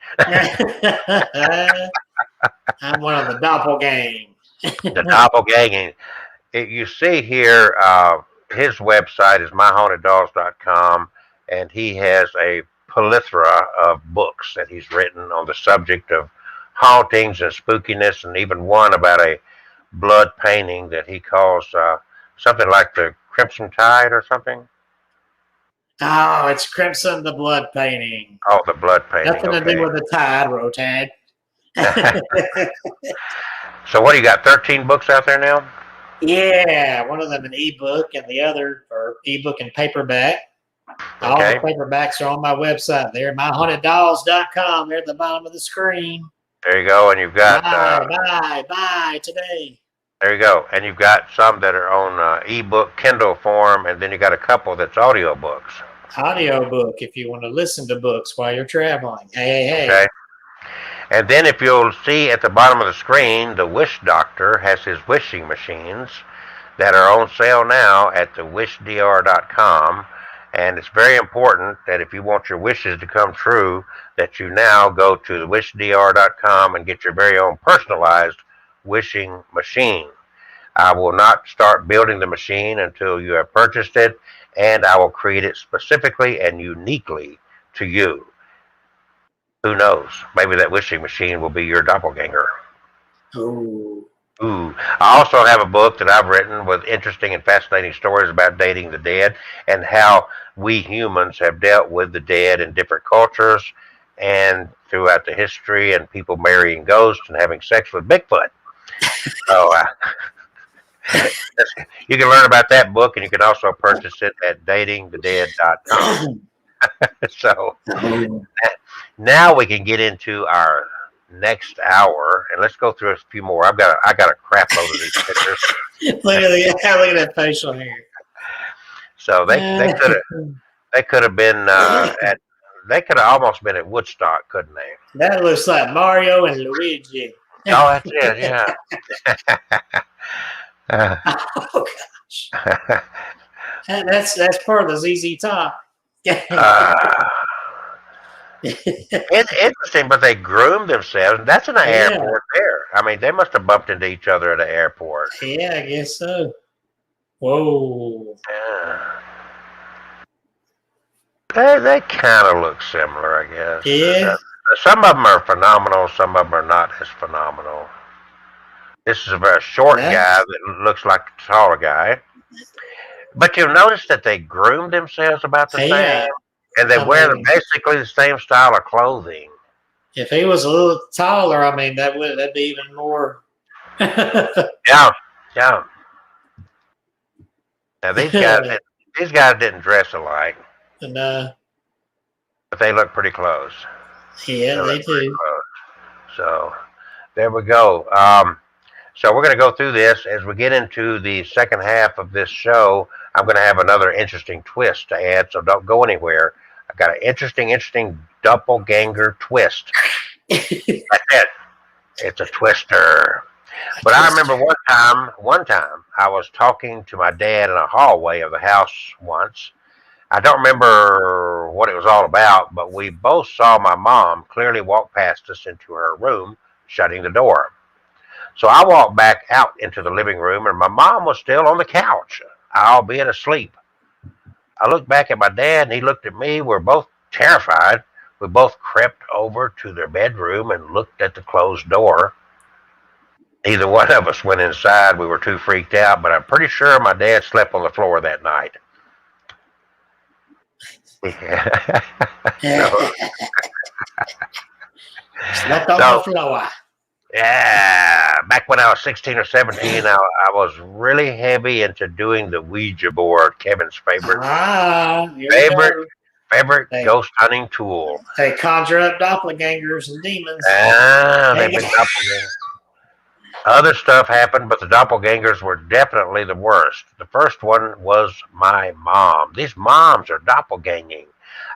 I'm one of the doppelgang.
The doppelganging. You see here, his website is myhaunteddogs.com, and he has a plethora of books that he's written on the subject of hauntings and spookiness, and even one about a blood painting that he calls something like the Crimson Tide or something.
Oh, it's Crimson, the blood painting.
Oh, the blood painting.
Nothing to do with the tide, Rotad.
So what, you got 13 books out there now?
Yeah, one of them an ebook and the other are ebook and paperback. All the paperbacks are on my website there, myhaunteddogs.com. They're at the bottom of the screen.
There you go, and you've got
buy today.
There you go, and you've got some that are on ebook, Kindle form, and then you got a couple that's audio books.
Audio book, if you want to listen to books while you're traveling. Hey.
Okay. And then if you'll see at the bottom of the screen, the Wish Doctor has his wishing machines that are on sale now at thewishdr.com. And it's very important that if you want your wishes to come true, that you now go to thewishdr.com and get your very own personalized wishing machine. I will not start building the machine until you have purchased it, and I will create it specifically and uniquely to you. Who knows? Maybe that wishing machine will be your doppelganger.
Ooh.
I also have a book that I've written with interesting and fascinating stories about dating the dead and how we humans have dealt with the dead in different cultures and throughout the history, and people marrying ghosts and having sex with Bigfoot. So you can learn about that book, and you can also purchase it at datingthedead.com. So now we can get into our next hour, and let's go through a few more. I got a crap load of these pictures.
Look at that facial hair.
So they could have been they could have almost been at Woodstock, couldn't they?
That looks like Mario and Luigi.
Oh, that's it. Yeah.
Oh gosh. That's part of the ZZ Top.
It's interesting, but they groom themselves. That's an airport there. I mean, they must have bumped into each other at the airport.
Yeah, I guess so. Whoa.
Yeah. They kind of look similar, I guess.
Yeah.
Some of them are phenomenal. Some of them are not as phenomenal. This is a very short
No.
guy that looks like a taller guy. But you'll notice that they groom themselves about the
Yeah.
same, and they
I
wear
mean,
basically the same style of clothing.
if he was a little taller, I mean, that'd be even more.
Yeah, yeah. Now these guys didn't dress alike,
And
but they look pretty close.
yeah,
They
they
look pretty
do.
close. So there we go. So we're going to go through this as we get into the second half of this show. I'm going to have another interesting twist to add, so don't go anywhere. I've got an interesting doppelganger twist. That's it. It's a twister. But I remember one time I was talking to my dad in a hallway of the house once. I don't remember what it was all about, but we both saw my mom clearly walk past us into her room, shutting the door. So I walked back out into the living room, and my mom was still on the couch, albeit asleep. I looked back at my dad, and he looked at me. We're both terrified. We both crept over to their bedroom and looked at the closed door. Neither one of us went inside. We were too freaked out, but I'm pretty sure my dad slept on the floor that night. so,
Slept on
so
the floor.
yeah, back when I was 16 or 17, I was really heavy into doing the Ouija board, Kevin's
Here we
favorite,
go.
favorite
They,
ghost hunting tool.
they conjure up doppelgangers and demons.
They've been doppelgangers. Other stuff happened, but the doppelgangers were definitely the worst. The first one was my mom. These moms are doppelganging.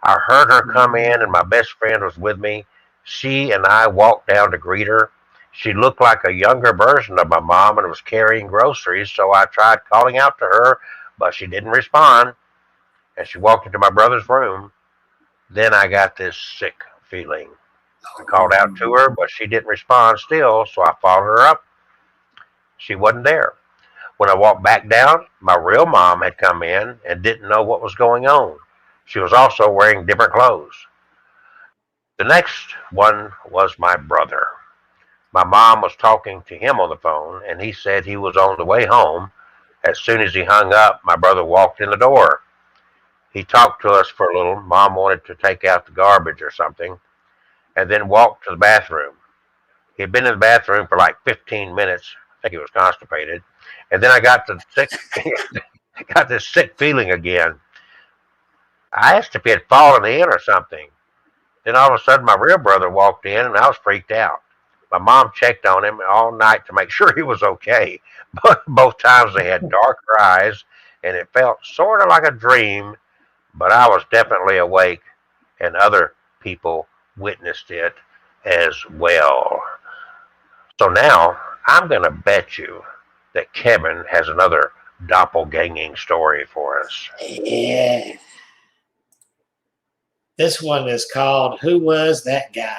I heard her come in, and my best friend was with me. She and I walked down to greet her. She looked like a younger version of my mom and was carrying groceries, so I tried calling out to her, but she didn't respond. And she walked into my brother's room. Then I got this sick feeling. I called out to her, but she didn't respond still, so I followed her up. She wasn't there. When I walked back down, my real mom had come in and didn't know what was going on. She was also wearing different clothes. The next one was my brother. My mom was talking to him on the phone, and he said he was on the way home. As soon as he hung up, my brother walked in the door. He talked to us for a little. Mom wanted to take out the garbage or something, and then walked to the bathroom. He had been in the bathroom for like 15 minutes. I think he was constipated. And then I got the sick, got this sick feeling again. I asked if he had fallen in or something. Then all of a sudden, my real brother walked in, and I was freaked out. My mom checked on him all night to make sure he was okay. But both times they had darker eyes, and it felt sort of like a dream, but I was definitely awake, and other people witnessed it as well. So now I'm going to bet you that Kevin has another doppelganging story for us.
Yeah. This one is called Who Was That Guy?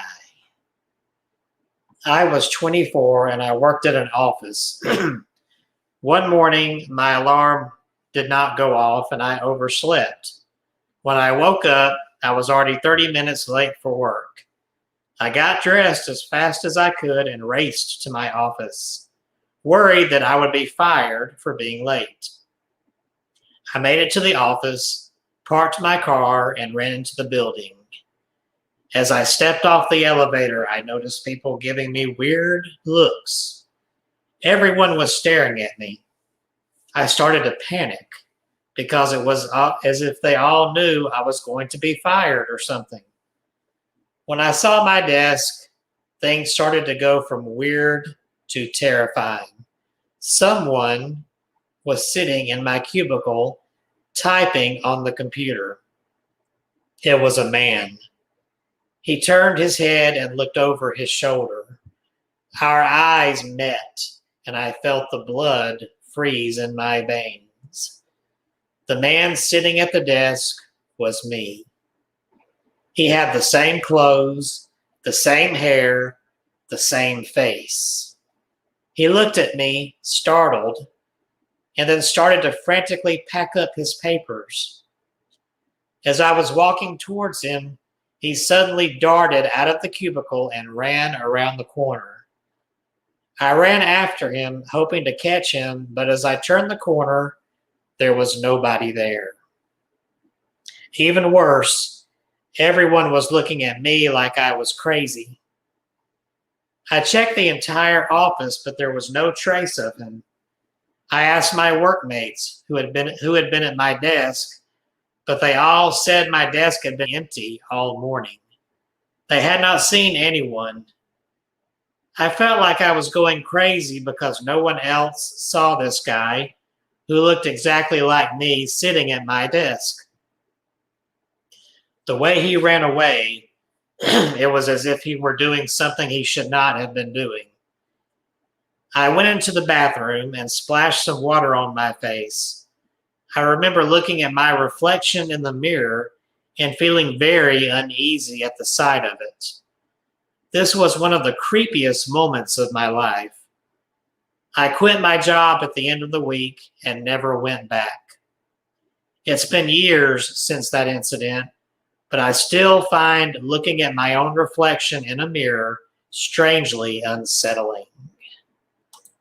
I was 24 and I worked at an office. One morning, my alarm did not go off and I overslept. When I woke up, I was already 30 minutes late for work. I got dressed as fast as I could and raced to my office, worried that I would be fired for being late. I made it to the office, parked my car, and ran into the building. As I stepped off the elevator, I noticed people giving me weird looks. Everyone was staring at me. I started to panic because it was as if they all knew I was going to be fired or something. When I saw my desk, things started to go from weird to terrifying. Someone was sitting in my cubicle typing on the computer. It was a man. He turned his head and looked over his shoulder. Our eyes met, and I felt the blood freeze in my veins. The man sitting at the desk was me. He had the same clothes, the same hair, the same face. He looked at me, startled, and then started to frantically pack up his papers. As I was walking towards him, he suddenly darted out of the cubicle and ran around the corner. I ran after him, hoping to catch him, but as I turned the corner, there was nobody there. Even worse, everyone was looking at me like I was crazy. I checked the entire office, but there was no trace of him. I asked my workmates who had been at my desk, but they all said my desk had been empty all morning. They had not seen anyone. I felt like I was going crazy because no one else saw this guy who looked exactly like me sitting at my desk. The way he ran away, it was as if he were doing something he should not have been doing. I went into the bathroom and splashed some water on my face. I remember looking at my reflection in the mirror and feeling very uneasy at the sight of it. This was one of the creepiest moments of my life. I quit my job at the end of the week and never went back. It's been years since that incident, but I still find looking at my own reflection in a mirror strangely unsettling.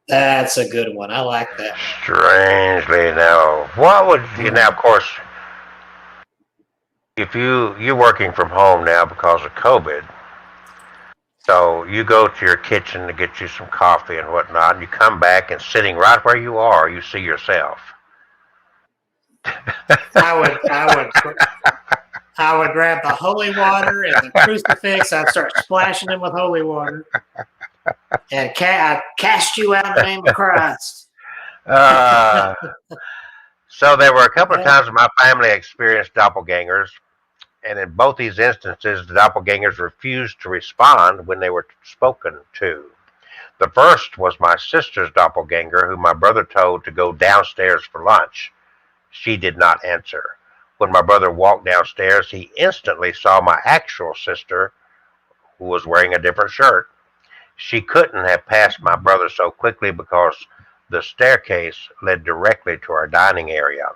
That's a good one. I like that.
Strangely, now, what would you now? Of course, if you're working from home now because of COVID, so you go to your kitchen to get you some coffee and whatnot, and you come back and sitting right where you are, you see yourself.
I would grab the holy water and the crucifix. I'd start splashing them with holy water. And I'd cast you out in the name of Christ.
So there were a couple of times in my family experienced doppelgangers, and in both these instances, the doppelgangers refused to respond when they were spoken to. The first was my sister's doppelganger, who my brother told to go downstairs for lunch. She did not answer. When my brother walked downstairs, he instantly saw my actual sister, who was wearing a different shirt. She couldn't have passed my brother so quickly because the staircase led directly to our dining area.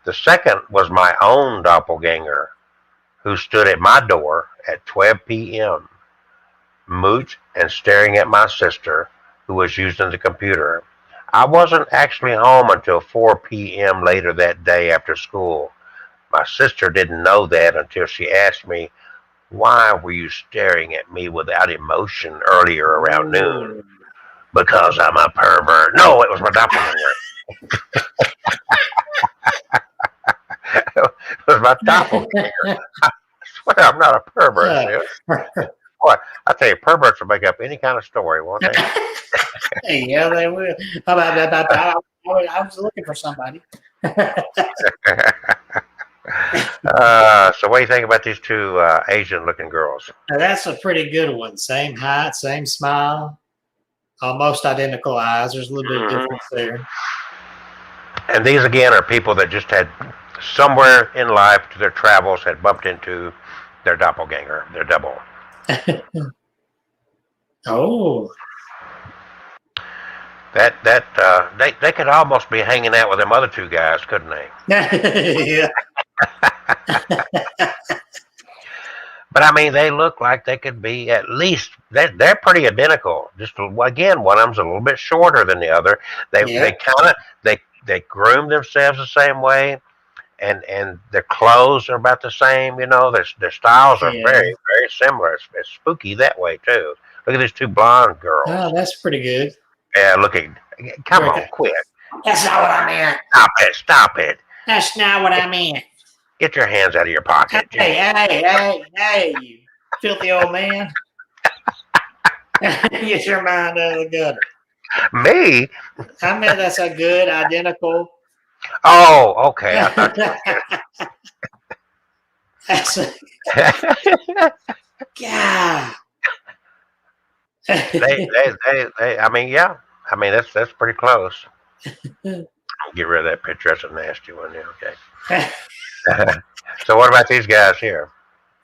The second was my own doppelganger, who stood at my door at 12 p.m., mute and staring at my sister, who was using the computer. I wasn't actually home until 4 p.m. later that day after school. My sister didn't know that until she asked me, "Why were you staring at me without emotion earlier around noon?" "Because I'm a pervert." "No, it was my doppelganger." It was my doppelganger. I swear I'm not a pervert. Boy, I tell you, perverts will make up any kind of story, won't they?
Yeah, they will. I was looking for somebody.
So what do you think about these two Asian-looking girls?
Now, that's a pretty good one. Same height, same smile, almost identical eyes. There's a little bit of difference there.
And these, again, are people that just had somewhere in life to their travels had bumped into their doppelganger, their double.
Oh.
They could almost be hanging out with them other two guys, couldn't they?
Yeah.
But I mean, they look like they could be at least they're pretty identical. Just again, one of them's a little bit shorter than the other. They groom themselves the same way, and their clothes are about the same. You know, their styles are very very similar. It's spooky that way too. Look at these two blonde girls.
Oh, that's pretty good.
Yeah, looking. Come on, quit.
That's not what I meant.
Stop it.
That's not what I meant.
Get your hands out of your pocket.
Hey, you filthy old man. Get your mind out of the gutter.
Me?
I meant that's a good, identical.
Oh, okay. I thought
God.
they, I mean, yeah. I mean, that's pretty close. I'll get rid of that picture. That's a nasty one there, okay. So what about these guys here?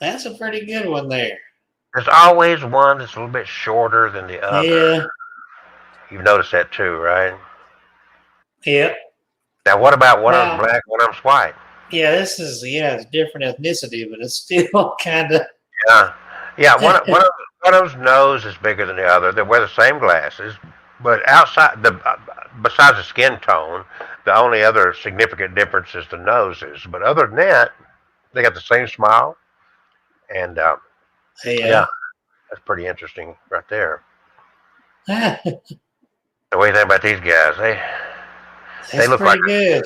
That's a pretty good one there.
There's always one that's a little bit shorter than the other.
Yeah.
You've noticed that too, right?
Yep.
Now, what about one of them's
Now,
black, one of them's white?
yeah, it's different ethnicity, but it's still kind of.
Yeah, yeah. One of them's nose is bigger than the other. They wear the same glasses, but outside besides the skin tone, the only other significant difference is the noses. But other than that, they got the same smile, and yeah,
Yeah.
that's pretty interesting right there.
That's
So what do you think about these guys? They look like
pretty good.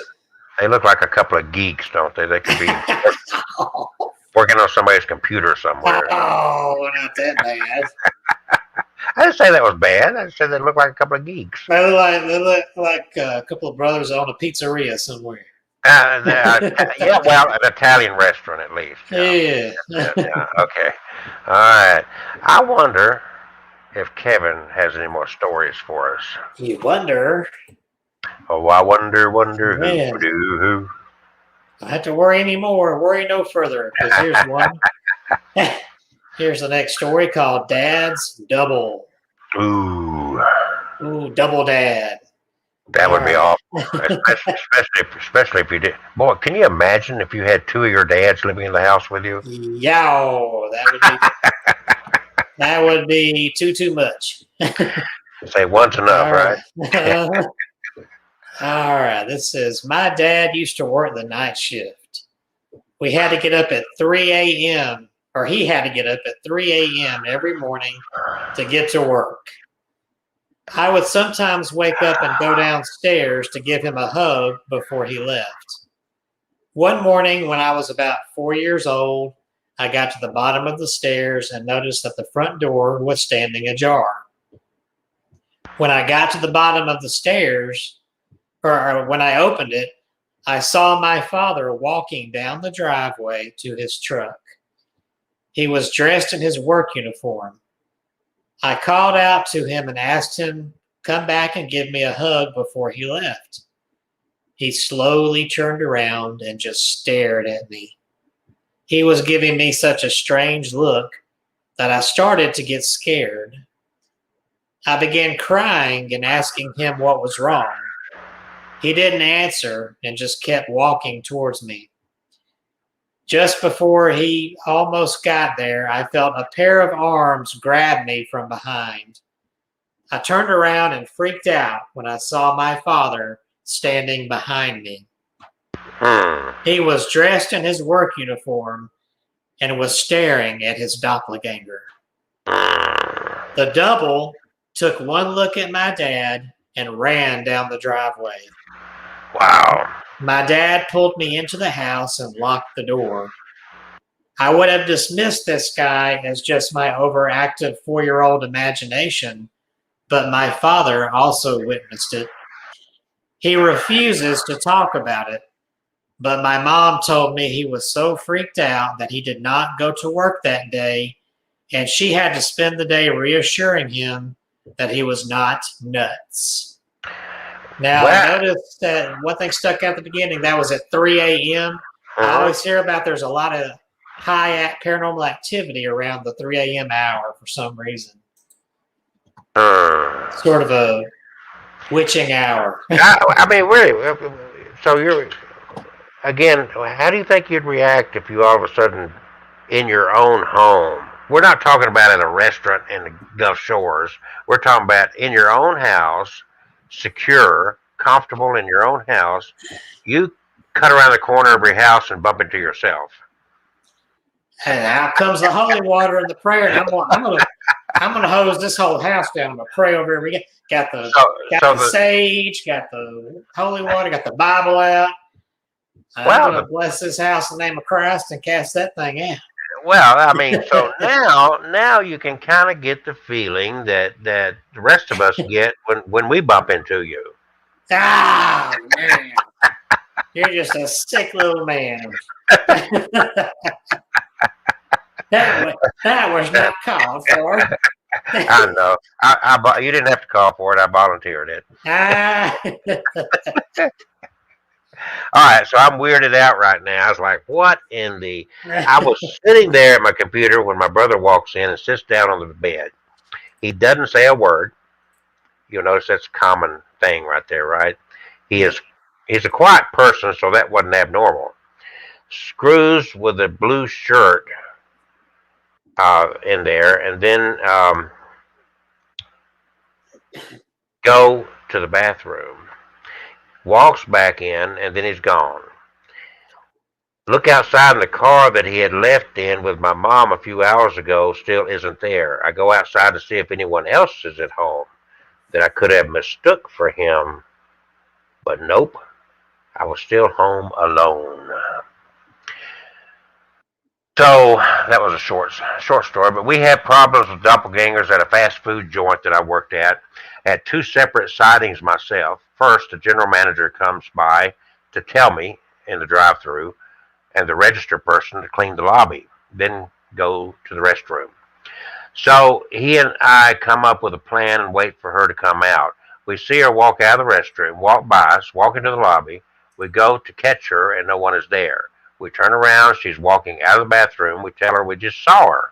they look like a couple of geeks, don't they? They could be working on somebody's computer somewhere.
Oh, not that bad.
I didn't say that was bad. I said they look like a couple of geeks.
They look like a couple of brothers on a pizzeria somewhere.
Yeah, well, an Italian restaurant at least.
Yeah.
Yeah. Okay. All right. I wonder if Kevin has any more stories for us.
You wonder.
Oh, I wonder
Man,
who.
don't have to worry anymore. Worry no further, because here's one. Here's the next story called Dad's Double.
Ooh,
Ooh, double dad.
that would be
All
awful. Especially if you did. Boy, can you imagine if you had two of your dads living in the house with you?
Yow, that would be too much.
Say one's enough,
All
right?
right. All right. This says my dad used to work the night shift. We had to get up at 3 a.m. or he had to get up at 3 a.m. every morning to get to work. I would sometimes wake up and go downstairs to give him a hug before he left. One morning when I was about 4 years old, I got to the bottom of the stairs and noticed that the front door was standing ajar. When I got to the bottom of the stairs, or when I opened it, I saw my father walking down the driveway to his truck. He was dressed in his work uniform. I called out to him and asked him, come back and give me a hug before he left. He slowly turned around and just stared at me. He was giving me such a strange look that I started to get scared. I began crying and asking him what was wrong. He didn't answer and just kept walking towards me. Just before he almost got there, I felt a pair of arms grab me from behind. I turned around and freaked out when I saw my father standing behind me. He was dressed in his work uniform and was staring at his doppelganger. The double took one look at my dad and ran down the driveway.
Wow.
My dad pulled me into the house and locked the door. I would have dismissed this guy as just my overactive 4-year-old imagination, but my father also witnessed it. He refuses to talk about it, but my mom told me he was so freaked out that he did not go to work that day, and she had to spend the day reassuring him that he was not nuts. Now, I noticed that one thing stuck out at the beginning, that was at 3 a.m. I always hear about there's a lot of high paranormal activity around the 3 a.m. hour for some reason. Sort of a witching hour.
I mean, really. So you're again. How do you think you'd react if you all of a sudden, in your own home? We're not talking about in a restaurant in the Gulf Shores. We're talking about in your own house, secure, comfortable in your own house. You cut around the corner of your house and bump into yourself.
And out comes the holy water and the prayer. And I'm gonna hose this whole house down. I'm gonna pray over every day. Got the sage, got the holy water, got the Bible out. I'm gonna bless this house in the name of Christ and cast that thing out.
Well, I mean, so now you can kind of get the feeling that the rest of us get when we bump into you.
Ah, man. You're just a sick little man. That was not called for.
I know. You didn't have to call for it. I volunteered it. All right, so I'm weirded out right now. I was like, what in the... I was sitting there at my computer when my brother walks in and sits down on the bed. He doesn't say a word. You'll notice that's a common thing right there, right? He
Yeah.
is he's a quiet person, so that wasn't abnormal. Screws with a blue shirt in there, and then go to the bathroom, walks back in, and then he's gone. Look outside, in the car that he had left in with my mom a few hours ago still isn't there. I go outside to see if anyone else is at home that I could have mistook for him, but nope, I was still home alone. So that was a short story, but we had problems with doppelgangers at a fast food joint that I worked at. I had two separate sightings myself. First, the general manager comes by to tell me in the drive-through, and the register person to clean the lobby, then go to the restroom. So he and I come up with a plan and wait for her to come out. We see her walk out of the restroom, walk by us, walk into the lobby. We go to catch her, and no one is there. We turn around. She's walking out of the bathroom. We tell her we just saw her,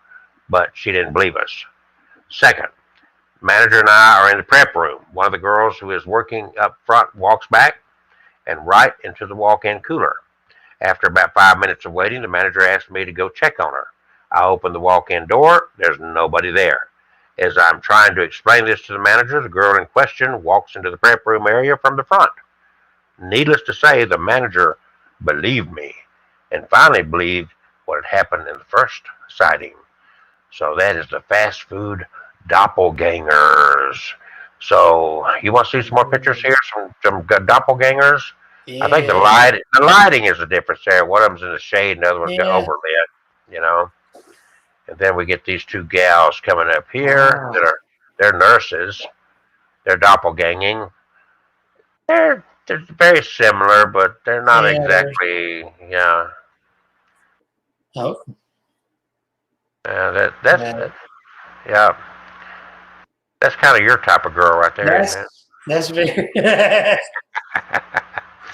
but she didn't believe us. Second, manager and I are in the prep room. One of the girls who is working up front walks back and right into the walk-in cooler. After about 5 minutes of waiting, the manager asked me to go check on her. I open the walk-in door. There's nobody there. As I'm trying to explain this to the manager, the girl in question walks into the prep room area from the front. Needless to say, the manager believed me and finally believed what had happened in the first sighting. So that is the fast food doppelgangers. So you want to see some more pictures here? Some doppelgangers? I think
Yeah.
the lighting is the difference there. One of them's in the shade, and the other one's got
Yeah.
overlit, you know. And then we get these two gals coming up here
Wow.
that are they're nurses. They're doppelganging. They're very similar, but they're not
Yeah.
exactly. Yeah,
Oh,
that yeah. That's kind of your type of girl right there, isn't it?
that's very. Hey,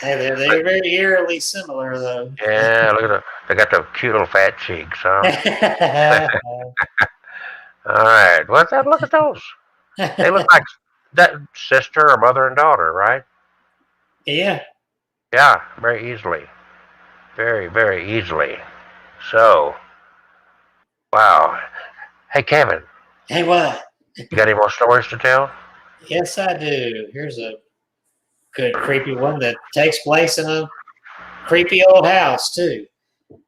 But
they're very eerily similar, though.
yeah, look at them. They got the cute little fat cheeks, huh? All right. What's that? Look at those. They look like that sister or mother and daughter, right?
Yeah.
Yeah, very easily. Very, very easily. So, wow. Hey, Kevin,
Hey, what?
you got any more stories to tell?
Yes, I do. Here's a good creepy one that takes place in a creepy old house, too.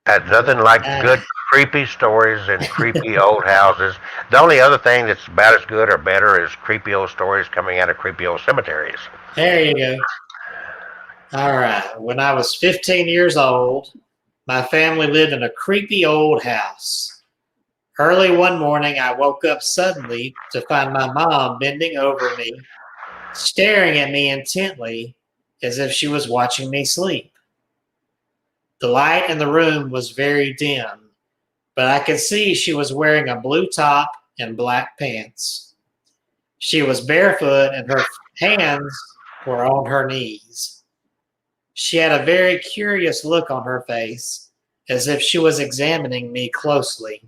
Nothing like
Uh,
good creepy stories in creepy old houses. The only other thing that's about as good or better is creepy old stories coming out of creepy old cemeteries.
there you go. All right. When I was 15 years old, my family lived in a creepy old house. Early one morning, I woke up suddenly to find my mom bending over me, staring at me intently as if she was watching me sleep. The light in the room was very dim, but I could see she was wearing a blue top and black pants. She was barefoot and her hands were on her knees. She had a very curious look on her face, as if she was examining me closely.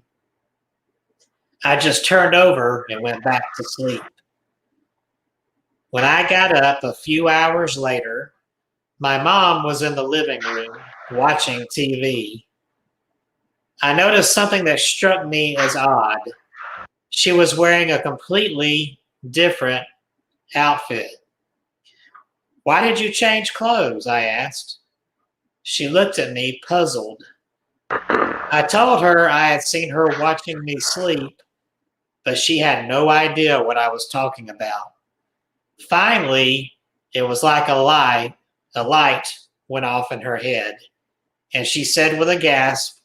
I just turned over and went back to sleep. When I got up a few hours later, my mom was in the living room watching TV. I noticed something that struck me as odd. She was wearing a completely different outfit. Why did you change clothes? I asked. She looked at me, puzzled. I told her I had seen her watching me sleep, but she had no idea what I was talking about. Finally, it was like a light went off in her head, and she said with a gasp,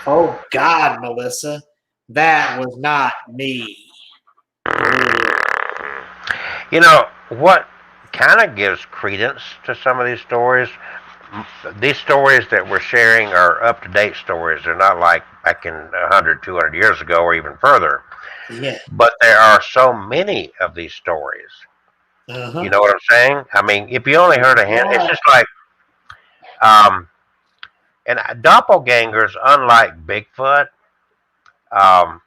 "Oh God, Melissa, that was not me." Ooh.
You know, what kind of gives credence to some of these stories? These stories that we're sharing are up to date stories. They're not like back in 100, 200 years ago or even further.
Yeah.
But there are so many of these stories. You
Uh-huh.
know what I'm saying? I mean, if you only heard a hint, it's
Yeah.
just like, um, and doppelgangers, unlike Bigfoot, um,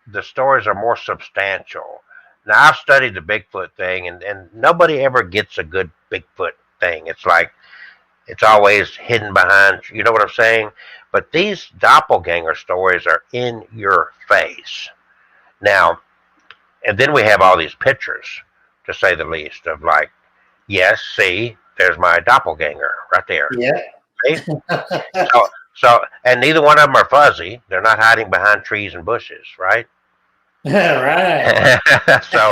the stories are more substantial. Now I've studied the Bigfoot thing, and nobody ever gets a good Bigfoot thing. It's like it's always hidden behind. You know what I'm saying? But these doppelganger stories are in your face. Now, and then we have all these pictures, to say the least, of like, yes, see, there's my doppelganger right there.
Yeah.
See? And neither one of them are fuzzy. They're not hiding behind trees and bushes, right?
Right.
So,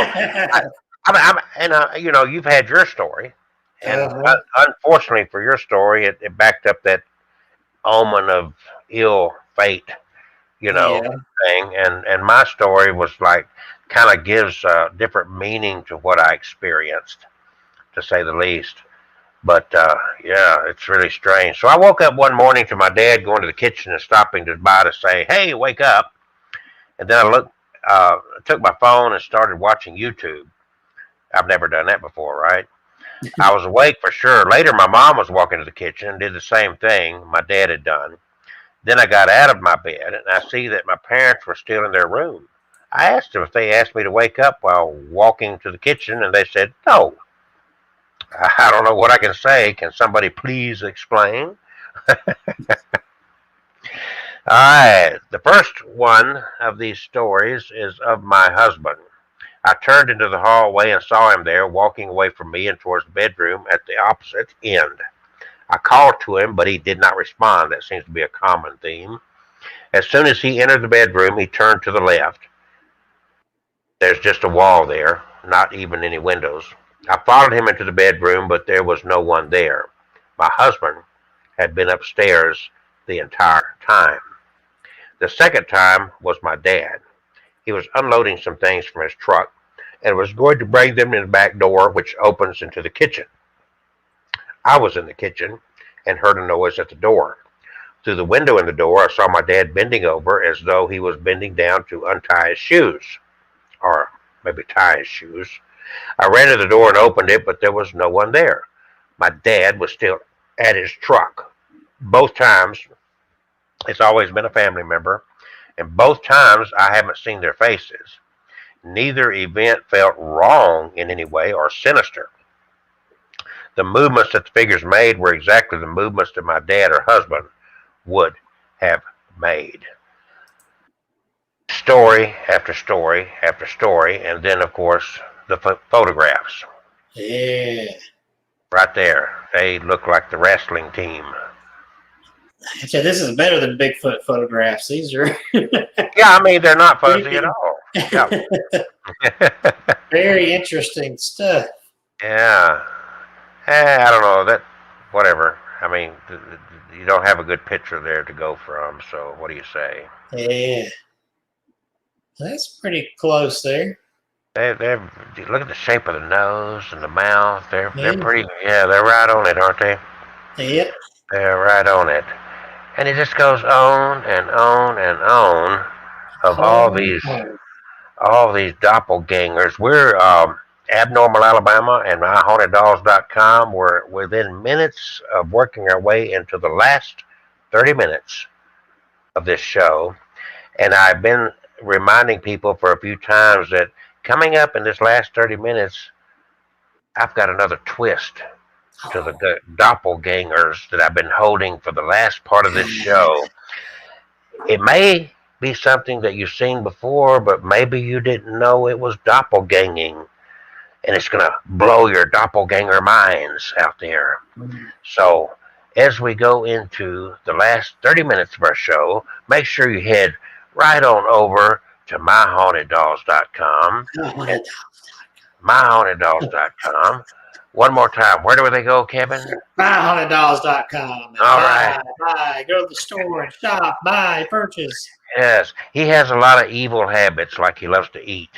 you've had your story, and
Uh-huh.
unfortunately for your story, it backed up that omen of ill fate,
Yeah.
thing. And my story was like kind of gives a different meaning to what I experienced, to say the least. But yeah, it's really strange. So I woke up one morning to my dad going to the kitchen and stopping to by to say, "Hey, wake up!" And then took my phone and started watching YouTube. I've never done that before, right? I was awake for sure. Later, my mom was walking to the kitchen and did the same thing my dad had done. Then I got out of my bed and I see that my parents were still in their room. I asked them if they asked me to wake up while walking to the kitchen, and they said no. I don't know what I can say. Can somebody please explain? All right. The first one of these stories is of my husband. I turned into the hallway and saw him there, walking away from me and towards the bedroom at the opposite end. I called to him, but he did not respond. That seems to be a common theme. As soon as he entered the bedroom, he turned to the left. There's just a wall there, not even any windows. I followed him into the bedroom, but there was no one there. My husband had been upstairs the entire time. The second time was my dad. He was unloading some things from his truck and was going to bring them in the back door, which opens into the kitchen. I was in the kitchen and heard a noise at the door. Through the window in the door, I saw my dad bending over as though he was bending down to untie his shoes, or maybe tie his shoes. I ran to the door and opened it, but there was no one there. My dad was still at his truck. Both times, it's always been a family member, and both times I haven't seen their faces. Neither event felt wrong in any way or sinister. The movements that the figures made were exactly the movements that my dad or husband would have made. Story after story after story, and then, of course, the photographs.
Yeah.
Right there. They look like the wrestling team.
So this is better than Bigfoot photographs. These are
Yeah, I mean, they're not fuzzy at all. Yeah.
very interesting stuff.
Yeah. I don't know. Whatever. I mean, you don't have a good picture there to go from, so what do you say?
Yeah. That's pretty close there.
Look at the shape of the nose and the mouth. They're
Yeah.
pretty. Yeah, they're right on it, aren't they?
Yep.
They're right on it. And it just goes on and on and on of
Oh.
all these doppelgangers. We're Abnormal Alabama and myhauntedDolls.com. We're within minutes of working our way into the last 30 minutes of this show. And I've been reminding people for a few times that coming up in this last 30 minutes, I've got another twist to the doppelgangers that I've been holding for the last part of this show. It may be something that you've seen before, but maybe you didn't know it was doppelganging. And it's going to blow your doppelganger minds out there. So, as we go into the last 30 minutes of our show, make sure you head right on over to myhauntedDolls.com. myhauntedDolls.com. One more time. Where do they go, Kevin?
myhauntedDolls.com.
All right.
Buy, go to the store and shop, buy, purchase.
Yes, he has a lot of evil habits, like he loves to eat.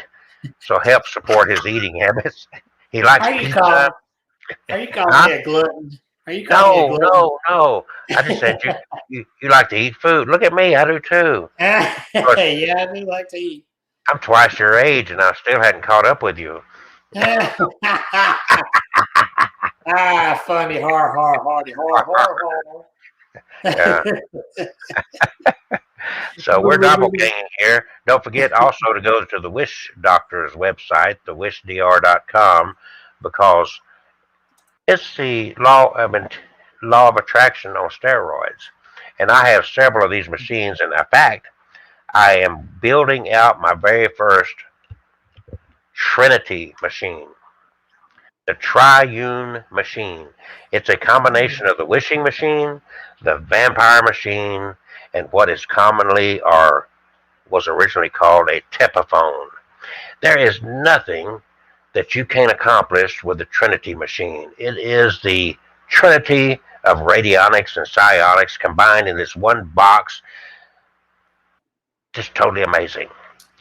So help support his eating habits. He likes pizza.
Are you calling me a glutton? Are you calling me a glutton?
No. I just said you like to eat food. Look at me, I do too.
Yeah, I do like to eat.
I'm twice your age, and I still hadn't caught up with you.
Funny, har, har, hardy, har, har, har.
Yeah. So we're doppelganging here. Don't forget also to go to the Wish Doctor's website, thewishdr.com, because it's the law of attraction on steroids. And I have several of these machines. And in fact, I am building out my very first Trinity machine, the triune machine. It's a combination of the wishing machine, the vampire machine, and what is commonly or was originally called a tepaphone. There is nothing that you can't accomplish with the Trinity machine. It is the trinity of radionics and psionics combined in this one box. Just totally amazing.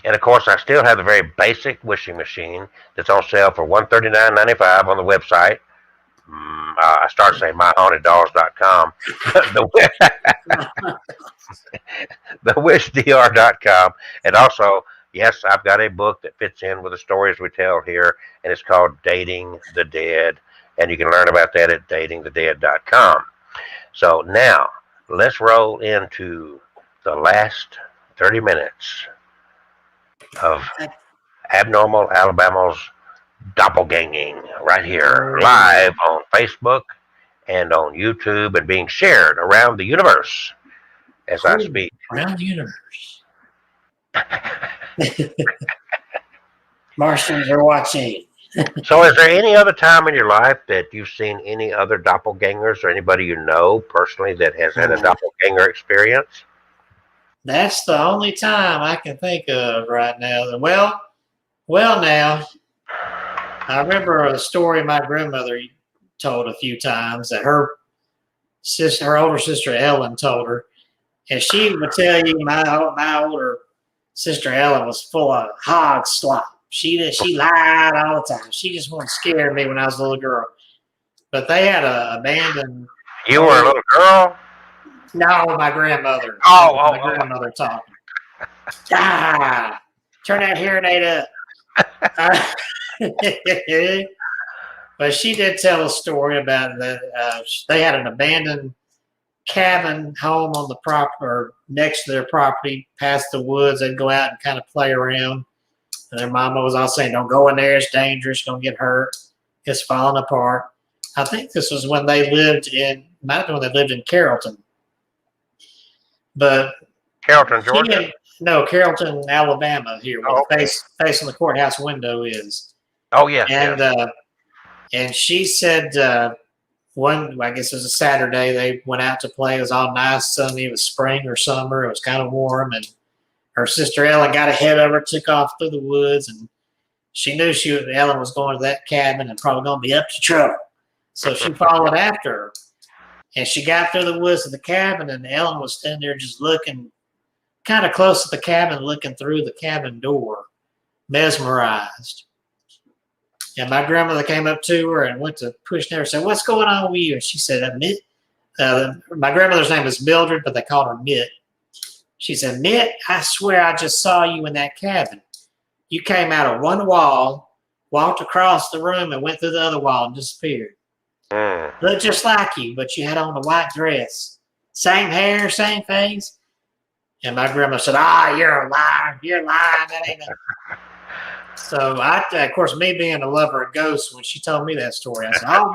And of course, I still have the very basic wishing machine that's on sale for $139.95 on the website. I start saying myhauntedDolls.com. thewishdr.com. And also, yes, I've got a book that fits in with the stories we tell here, and it's called Dating the Dead. And you can learn about that at datingthedead.com. So now, let's roll into the last 30 minutes of Abnormal Alabama's Doppelganging right here, live on Facebook and on YouTube, and being shared around the universe as I speak.
Around the universe. Martians are watching.
So is there any other time in your life that you've seen any other doppelgangers or anybody you know personally that has had a doppelganger experience?
That's the only time I can think of right now. Well, now, I remember a story my grandmother told a few times that her older sister Ellen told her, and she would tell you my older sister Ellen was full of hog slop. She lied all the time. She just wanted to scare me when I was a little girl. But they had a abandoned.
You were a little girl?
No, my grandmother. My grandmother talking. Turn that hearing aid up. But she did tell a story about that. They had an abandoned cabin home on the property or next to their property, past the woods. They'd go out and kind of play around. And their mama was all saying, "Don't go in there. It's dangerous. Don't get hurt. It's falling apart." I think this was when they lived in Carrollton. But
Carrollton, Georgia?
No, Carrollton, Alabama. Here, where the face on the courthouse window is.
Oh yeah.
And she said I guess it was a Saturday. They went out to play. It was all nice, sunny. It was spring or summer. It was kind of warm, and her sister Ellen got ahead of her, took off through the woods, and she knew Ellen was going to that cabin and probably going to be up to trouble. So she followed after her. And she got through the woods to the cabin, and Ellen was standing there just looking kind of close to the cabin, looking through the cabin door, mesmerized. And my grandmother came up to her and went to push her and said, "What's going on with you?" And she said, my grandmother's name was Mildred, but they called her Mitt. She said, "Mitt, I swear I just saw you in that cabin. You came out of one wall, walked across the room, and went through the other wall and disappeared. Looked just like you, but you had on a white dress. Same hair, same face." And my grandma said, "You're a liar. You're lying. That ain't nothing." So of course, me being a lover of ghosts, when she told me that story, I said, "Oh,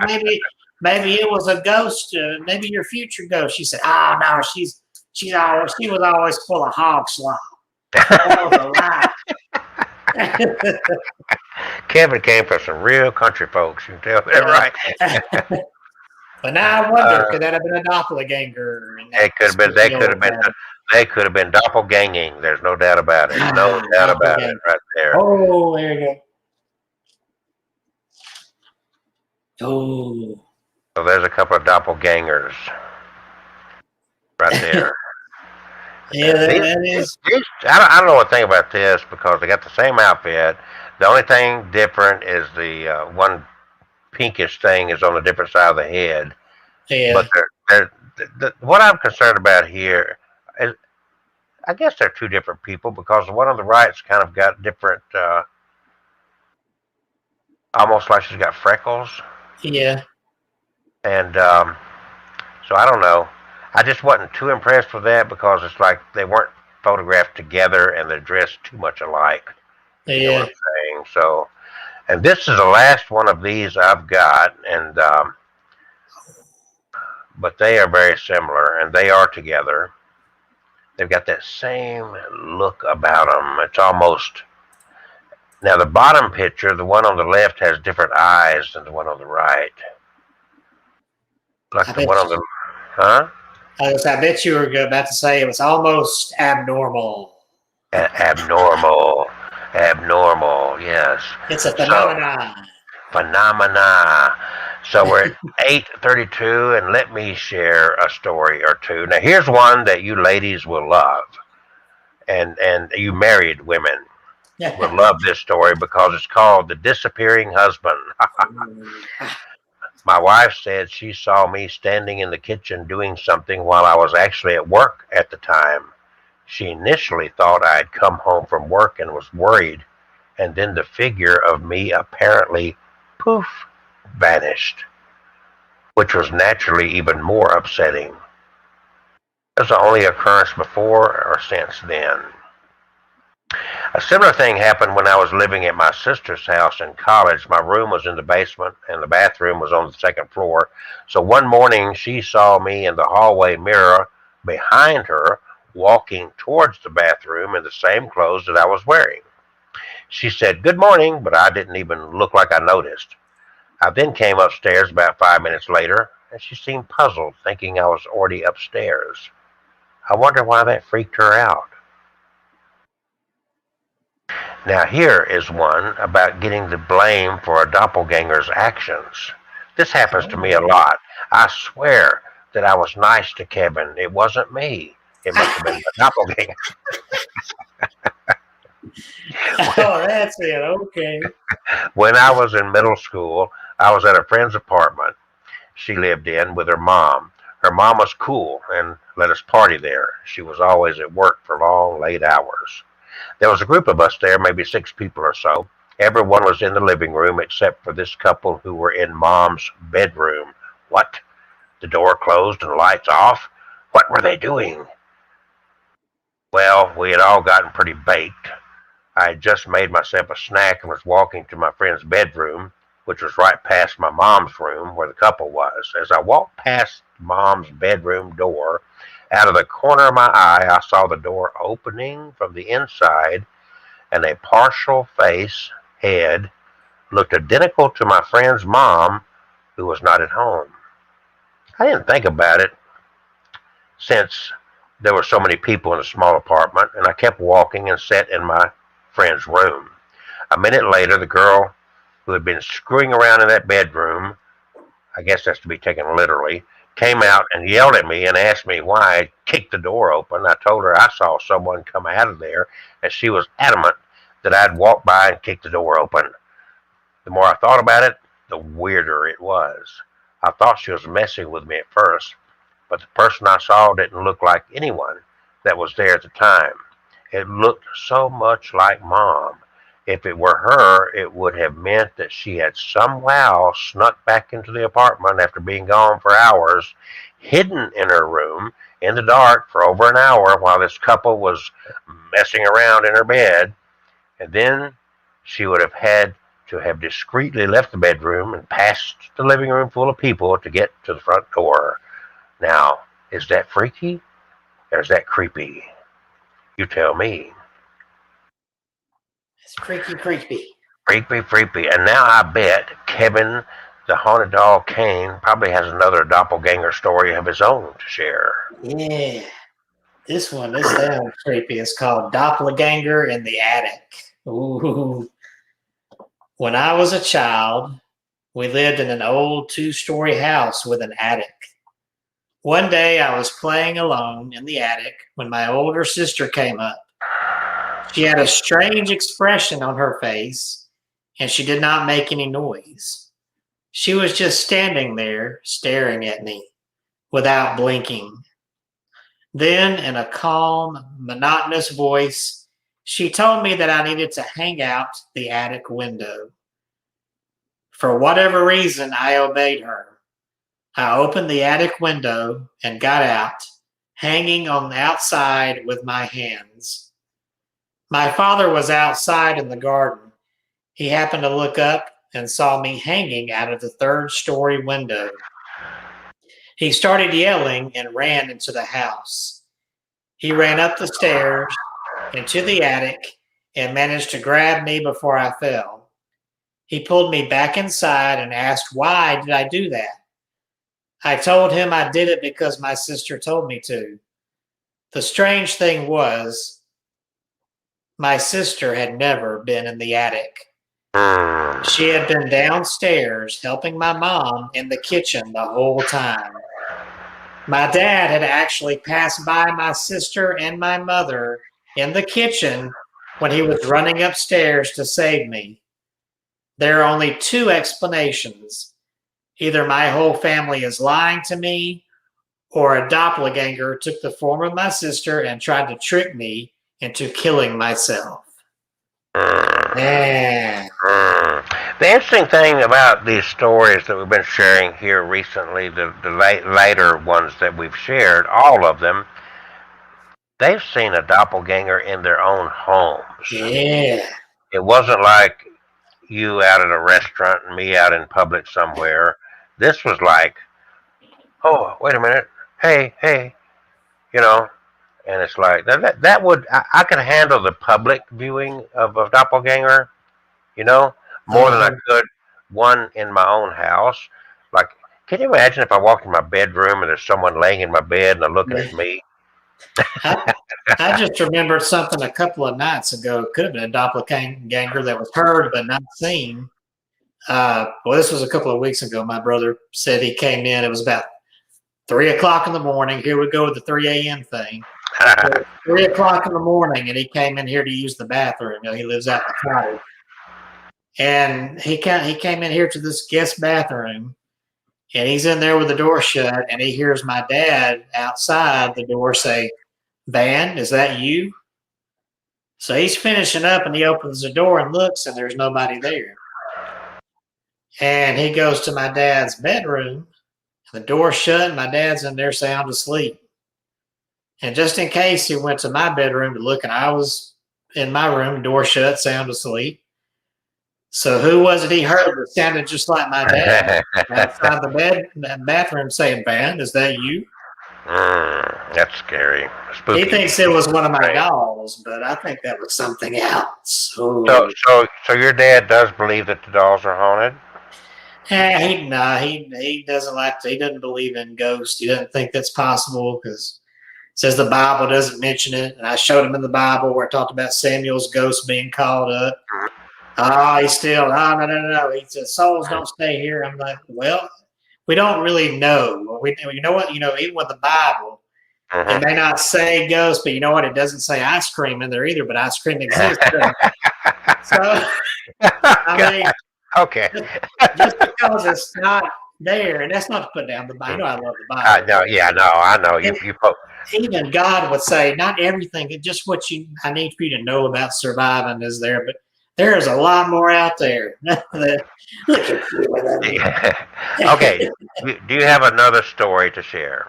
maybe it was a ghost. Maybe your future ghost." She said, "Oh no, she was always full of hog slop. That was a lie."
Kevin came from some real country folks. You can tell that, right?
But now I wonder, could that have been a doppelganger?
It could have been. They could have been doppelganging. There's no doubt about it. No doubt about it, right there.
Oh, there you go. Oh.
So there's a couple of doppelgangers right there.
Yeah, that is.
I don't know what thing about this because they got the same outfit. The only thing different is the one pinkish thing is on a different side of the head.
Yeah.
But what I'm concerned about here is, I guess they're two different people because the one on the right's kind of got different, almost like she's got freckles.
Yeah.
And so I don't know. I just wasn't too impressed with that because it's like they weren't photographed together and they're dressed too much alike. You know what
Yeah.
I'm saying? So, and this is the last one of these I've got, and but they are very similar, and they are together. They've got that same look about them. It's almost now the bottom picture, the one on the left has different eyes than the one on the right.
I
Like the
bet
one on the, huh?
I bet you were about to say it was almost abnormal.
Abnormal, abnormal. Yes.
It's a
So
phenomenon.
phenomena. So we're at 8:32, and let me share a story or two. Now here's one that you ladies will love, and you married women will love this story because it's called The Disappearing Husband. My wife said she saw me standing in the kitchen doing something while I was actually at work at the time. She initially thought I had come home from work and was worried, and then the figure of me apparently, poof, vanished, which was naturally even more upsetting. It was the only occurrence before or since then. A similar thing happened when I was living at my sister's house in college. My room was in the basement and the bathroom was on the second floor. So one morning she saw me in the hallway mirror behind her walking towards the bathroom in the same clothes that I was wearing. She said, "Good morning," but I didn't even look like I noticed. I then came upstairs about 5 minutes later, and she seemed puzzled, thinking I was already upstairs. I wonder why that freaked her out. Now here is one about getting the blame for a doppelganger's actions. This happens to me a lot. I swear that I was nice to Kevin. It wasn't me. It must have been the doppelganger.
Oh, that's it. Okay.
When I was in middle school, I was at a friend's apartment she lived in with her mom. Her mom was cool and let us party there. She was always at work for long, late hours. There was a group of us there, maybe 6 people or so. Everyone was in the living room except for this couple who were in Mom's bedroom. What? The door closed and the lights off? What were they doing? Well, we had all gotten pretty baked. I had just made myself a snack and was walking to my friend's bedroom, which was right past my mom's room where the couple was. As I walked past Mom's bedroom door, out of the corner of my eye, I saw the door opening from the inside, and a partial face, head, looked identical to my friend's mom, who was not at home. I didn't think about it since there were so many people in a small apartment, and I kept walking and sat in my friend's room. A minute later, the girl who had been screwing around in that bedroom, I guess that's to be taken literally, came out and yelled at me and asked me why I kicked the door open. I told her I saw someone come out of there, and she was adamant that I'd walked by and kicked the door open. The more I thought about it, the weirder it was. I thought she was messing with me at first, but the person I saw didn't look like anyone that was there at the time. It looked so much like Mom. If it were her, it would have meant that she had somehow snuck back into the apartment after being gone for hours, hidden in her room in the dark for over an hour while this couple was messing around in her bed, and then she would have had to have discreetly left the bedroom and passed the living room full of people to get to the front door. Now, is that freaky or is that creepy? You tell me.
It's creaky, creepy.
Freaky, freaky. And now I bet Kevin, the haunted dog Kane, probably has another doppelganger story of his own to share.
Yeah. This sounds creepy. It's called Doppelganger in the Attic. Ooh. When I was a child, we lived in an old 2-story house with an attic. One day I was playing alone in the attic when my older sister came up. She had a strange expression on her face, and she did not make any noise. She was just standing there staring at me without blinking. Then, in a calm, monotonous voice, she told me that I needed to hang out the attic window. For whatever reason, I obeyed her. I opened the attic window and got out, hanging on the outside with my hands. My father was outside in the garden. He happened to look up and saw me hanging out of the third-story window. He started yelling and ran into the house. He ran up the stairs into the attic and managed to grab me before I fell. He pulled me back inside and asked, why did I do that? I told him I did it because my sister told me to. The strange thing was, my sister had never been in the attic. She had been downstairs helping my mom in the kitchen the whole time. My dad had actually passed by my sister and my mother in the kitchen when he was running upstairs to save me. There are only two explanations. Either my whole family is lying to me, or a doppelganger took the form of my sister and tried to trick me into killing myself. Man.
The interesting thing about these stories that we've been sharing here recently, the later ones that we've shared, all of them, they've seen a doppelganger in their own homes.
Yeah.
It wasn't like you out at a restaurant and me out in public somewhere. This was like, oh, wait a minute, hey, and it's like that would I could handle the public viewing of a doppelganger, more than I could one in my own house. Like, can you imagine if I walked in my bedroom and there's someone laying in my bed and they're looking at me?
I just remembered something a couple of nights ago. It could have been a doppelganger that was heard but not seen. Well, this was a couple of weeks ago. My brother said he came in. It was about 3 o'clock in the morning. Here we go with the 3 a.m. thing. 3 o'clock in the morning, and he came in here to use the bathroom. He lives out in the cottage. And he came in here to this guest bathroom, and he's in there with the door shut, and he hears my dad outside the door say, Van, is that you? So he's finishing up, and he opens the door and looks, and there's nobody there. And he goes to my dad's bedroom, the door shut, and my dad's in there sound asleep. And just in case, he went to my bedroom to look, and I was in my room, door shut, sound asleep. So who was it he heard that sounded just like my dad outside the bathroom saying, Van, is that you?
That's scary. Spooky.
He thinks it was one of my dolls, but I think that was something else. Ooh.
So your dad does believe that the dolls are haunted?
He doesn't he doesn't believe in ghosts. He doesn't think that's possible because it says the Bible doesn't mention it. And I showed him in the Bible where it talked about Samuel's ghost being called up. He's still, no. He says, souls don't stay here. I'm like, well, we don't really know. You know what? Even with the Bible, it may not say ghost, but you know what? It doesn't say ice cream in there either, but ice cream exists. So, I mean,
okay.
just because it's not there, and that's not to put down the Bible. I love the Bible.
I know.
Even God would say, not everything, just what I need for you to know about surviving is there, but there's a lot more out there.
Okay. Do you have another story to share?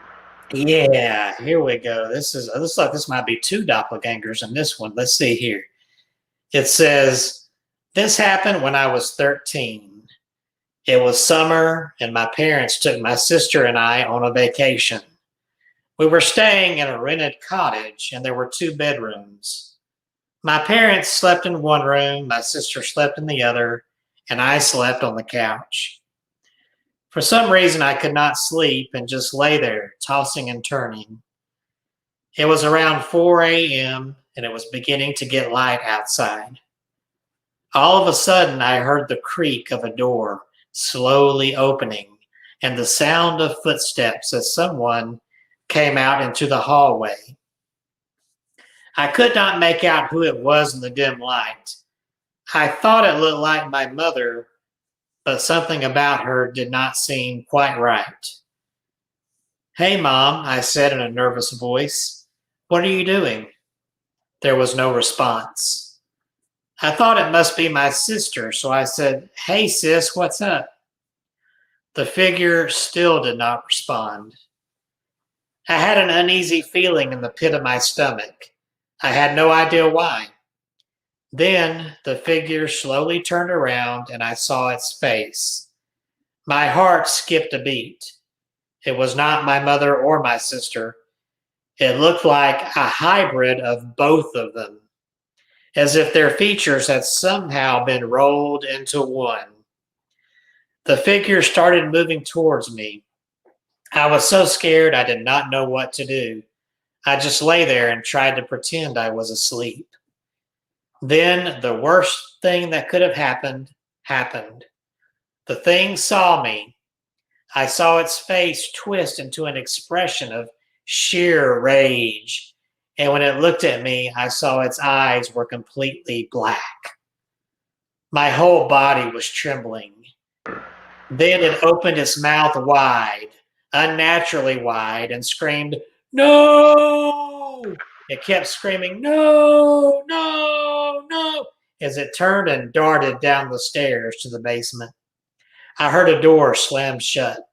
Yeah, here we go. This might be two doppelgangers in this one. Let's see here. It says, this happened when I was 13. It was summer, and my parents took my sister and I on a vacation. We were staying in a rented cottage, and there were 2 bedrooms. My parents slept in one room, my sister slept in the other, and I slept on the couch. For some reason, I could not sleep and just lay there, tossing and turning. It was around 4 a.m., and it was beginning to get light outside. All of a sudden, I heard the creak of a door slowly opening and the sound of footsteps as someone came out into the hallway. I could not make out who it was in the dim light. I thought it looked like my mother, but something about her did not seem quite right. Hey, Mom, I said in a nervous voice. What are you doing? There was no response. I thought it must be my sister, so I said, Hey, sis, what's up? The figure still did not respond. I had an uneasy feeling in the pit of my stomach. I had no idea why. Then the figure slowly turned around and I saw its face. My heart skipped a beat. It was not my mother or my sister. It looked like a hybrid of both of them, as if their features had somehow been rolled into one. The figure started moving towards me. I was so scared I did not know what to do. I just lay there and tried to pretend I was asleep. Then the worst thing that could have happened happened. The thing saw me. I saw its face twist into an expression of sheer rage. And when it looked at me, I saw its eyes were completely black. My whole body was trembling. Then it opened its mouth wide, unnaturally wide, and screamed, "No!" It kept screaming, "No, no, no," as it turned and darted down the stairs to the basement. I heard a door slam shut.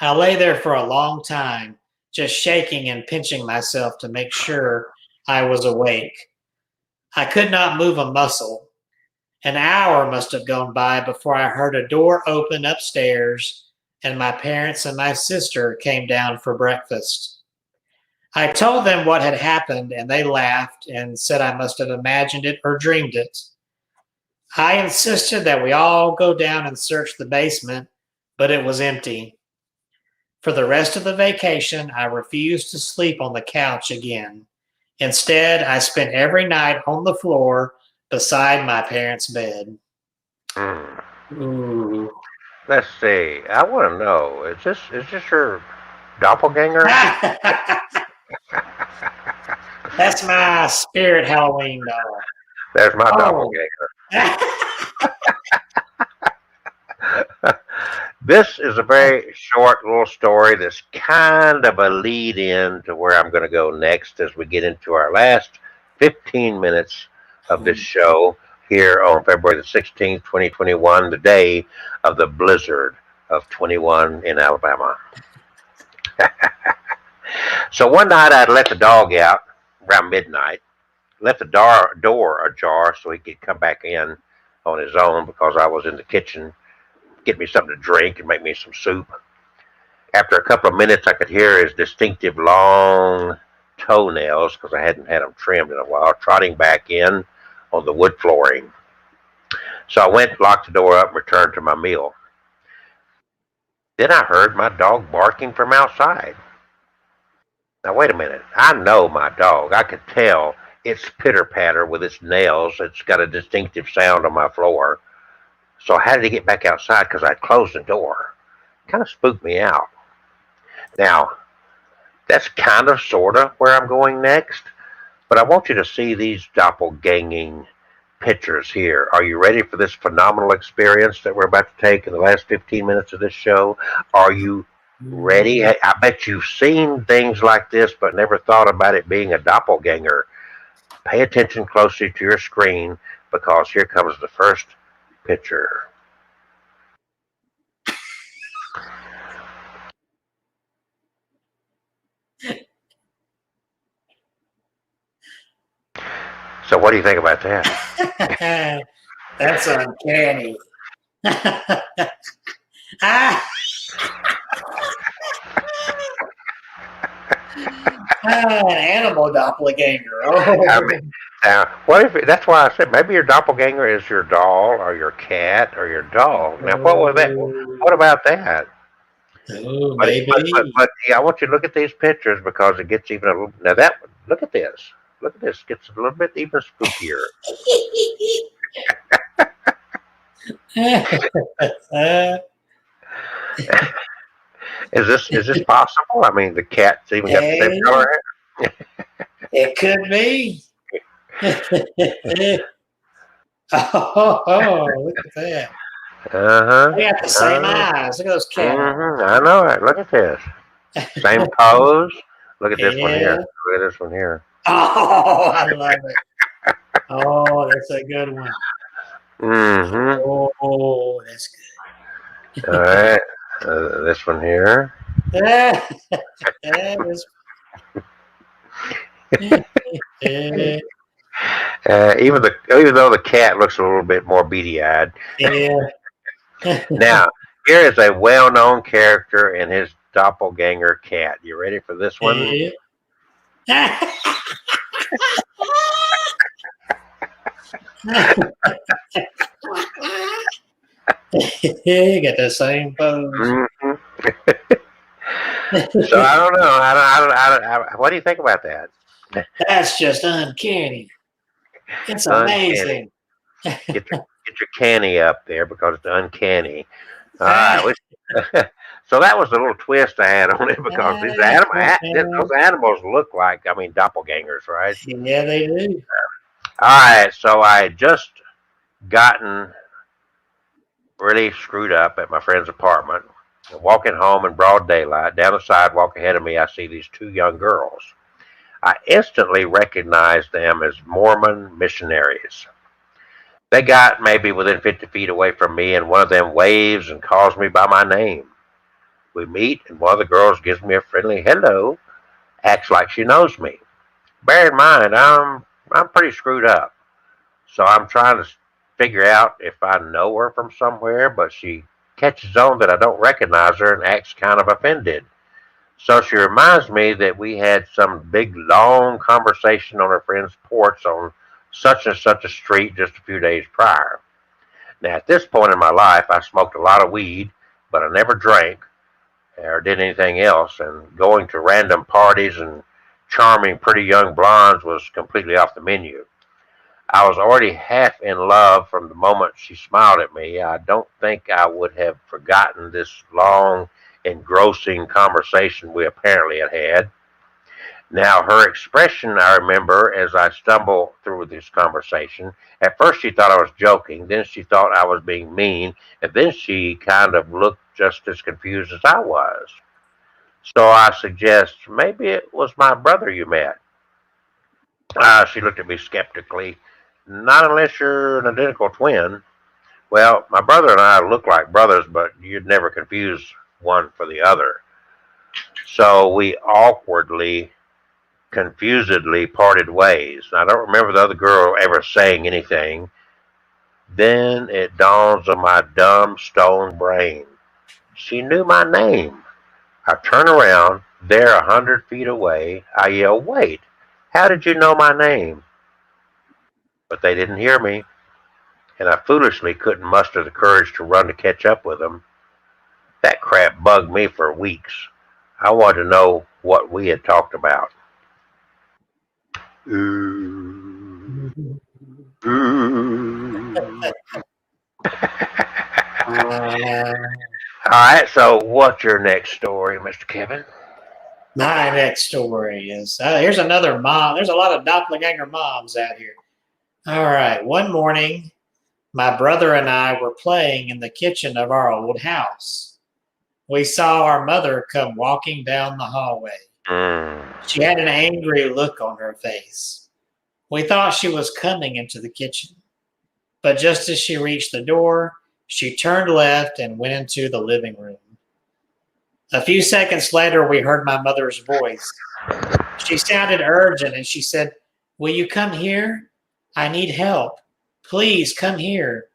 I lay there for a long time, just shaking and pinching myself to make sure I was awake. I could not move a muscle. An hour must have gone by before I heard a door open upstairs and my parents and my sister came down for breakfast. I told them what had happened and they laughed and said I must have imagined it or dreamed it. I insisted that we all go down and search the basement, but it was empty. For the rest of the vacation, I refused to sleep on the couch again. Instead, I spent every night on the floor beside my parents' bed.
Mm.
Ooh.
Let's see. I want to know. Is this your doppelganger?
That's my spirit Halloween doll.
There's my
Oh.
doppelganger. This is a very short little story that's kind of a lead in to where I'm going to go next as we get into our last 15 minutes of this show here on February the 16th, 2021, the day of the blizzard of 21 in Alabama. So one night I'd let the dog out around midnight, left the door ajar so he could come back in on his own because I was in the kitchen, get me something to drink and make me some soup. After a couple of minutes, I could hear his distinctive long toenails, because I hadn't had them trimmed in a while, trotting back in on the wood flooring. So I went, locked the door up, and returned to my meal. Then I heard my dog barking from outside. Now, wait a minute. I know my dog. I could tell its pitter patter with its nails. It's got a distinctive sound on my floor. So how did he get back outside? Because I closed the door. Kind of spooked me out. Now, that's kind of, sort of, where I'm going next. But I want you to see these doppelganging pictures here. Are you ready for this phenomenal experience that we're about to take in the last 15 minutes of this show? Are you ready? I bet you've seen things like this, but never thought about it being a doppelganger. Pay attention closely to your screen because here comes the first picture. So what do you think about that?
That's uncanny. An animal doppelganger. Oh.
I mean, what if that's why I said maybe your doppelganger is your doll or your cat or your dog. Now, what was that? What about that?
Oh,
But,
maybe.
but yeah, I want you to look at these pictures because it gets even a little. Now that look at this. Look at this. Gets a little bit even spookier. Is this possible? I mean, the cat's even got the same color hair.
It could be. Oh, look at that. They got the same eyes. Look at those cats.
I know it. Look at this. Same pose. Look at this one here.
Yeah.
Look at this one here.
Oh, I love it. Oh, that's a good one.
Mm-hmm.
Oh, that's good.
All right. This one here.
That is.
Even though the cat looks a little bit more beady-eyed.
Yeah.
Now, here is a well-known character and his doppelganger cat. You ready for this one?
Yeah. You got the same pose.
Hmm. So I don't know. What do you think about that?
That's just uncanny. It's
Uncanny.
amazing.
Get your canny up there because it's uncanny. All right. So that was a little twist I had on it because those animals look like, I mean, doppelgangers, right?
Yeah, they do.
All right. So I had just gotten really screwed up at my friend's apartment. Walking home in broad daylight, down the sidewalk ahead of me, I see these two young girls. I instantly recognized them as Mormon missionaries. They got maybe within 50 feet away from me, and one of them waves and calls me by my name. We meet, and one of the girls gives me a friendly hello, acts like she knows me. Bear in mind, I'm pretty screwed up, so I'm trying to figure out if I know her from somewhere, but she catches on that I don't recognize her and acts kind of offended. So she reminds me that we had some big long conversation on her friend's porch on such and such a street just a few days prior. Now, at this point in my life, I smoked a lot of weed, but I never drank or did anything else, and going to random parties and charming pretty young blondes was completely off the menu. I was already half in love from the moment she smiled at me. I don't think I would have forgotten this long, engrossing conversation we apparently had had. Now, her expression, I remember as I stumbled through this conversation. At first, she thought I was joking. Then she thought I was being mean. And then she kind of looked just as confused as I was. So I suggest maybe it was my brother you met. She looked at me skeptically. Not unless you're an identical twin. Well, my brother and I look like brothers, but you'd never confuse one for the other. So we awkwardly confusedly parted ways. I don't remember the other girl ever saying anything. Then it dawns on my dumb stone brain. She knew my name. I turn around, there 100 feet away. I yell, "Wait, how did you know my name?" But they didn't hear me, and I foolishly couldn't muster the courage to run to catch up with them. That crap bugged me for weeks. I wanted to know what we had talked about. Ooh. Ooh.
Uh,
All right, so what's your next story, Mr. Kevin?
my next story is here's another mom. There's a lot of doppelganger moms out here. All right. One morning, my brother and I were playing in the kitchen of our old house. We saw our mother come walking down the hallway.
Mm.
She had an angry look on her face. We thought she was coming into the kitchen, but just as she reached the door, she turned left and went into the living room. A few seconds later, we heard my mother's voice. She sounded urgent and she said, "Will you come here? I need help. Please come here."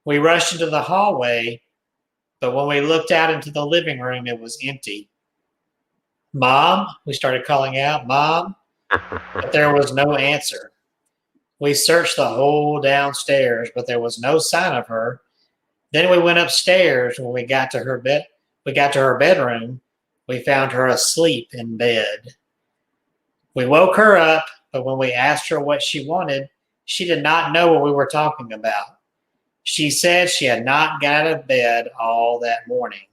We rushed into the hallway, but when we looked out into the living room, it was empty. "Mom," we started calling out, "Mom," but there was no answer. We searched the whole downstairs, but there was no sign of her. Then we went upstairs. When we got to her bedroom. We found her asleep in bed. We woke her up, but when we asked her what she wanted, she did not know what we were talking about. She said she had not got out of bed all that morning.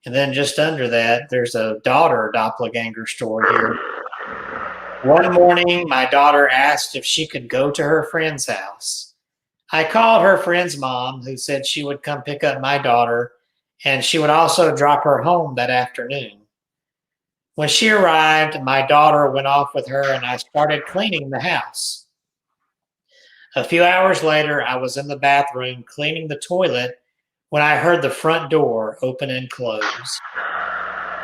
And then just under that, there's a daughter doppelganger story here. One morning, my daughter asked if she could go to her friend's house. I called her friend's mom, who said she would come pick up my daughter, and she would also drop her home that afternoon. When she arrived, my daughter went off with her, and I started cleaning the house. A few hours later, I was in the bathroom cleaning the toilet when I heard the front door open and close.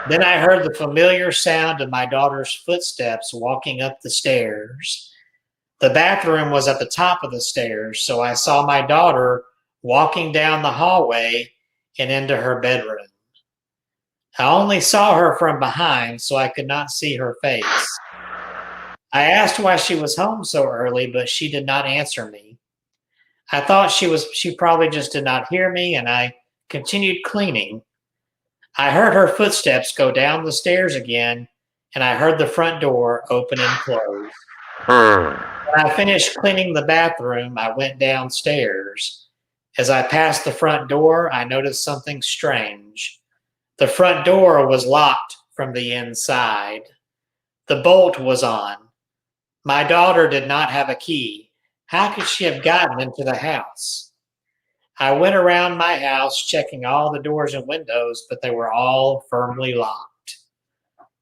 Then I heard the familiar sound of my daughter's footsteps walking up the stairs. The bathroom was at the top of the stairs, so I saw my daughter walking down the hallway and into her bedroom. I only saw her from behind, so I could not see her face. I asked why she was home so early, but she did not answer me. I thought she probably just did not hear me, and I continued cleaning. I heard her footsteps go down the stairs again, and I heard the front door open and close.
Hmm.
When I finished cleaning the bathroom, I went downstairs. As I passed the front door, I noticed something strange. The front door was locked from the inside. The bolt was on. My daughter did not have a key. How could she have gotten into the house? I went around my house checking all the doors and windows, but they were all firmly locked.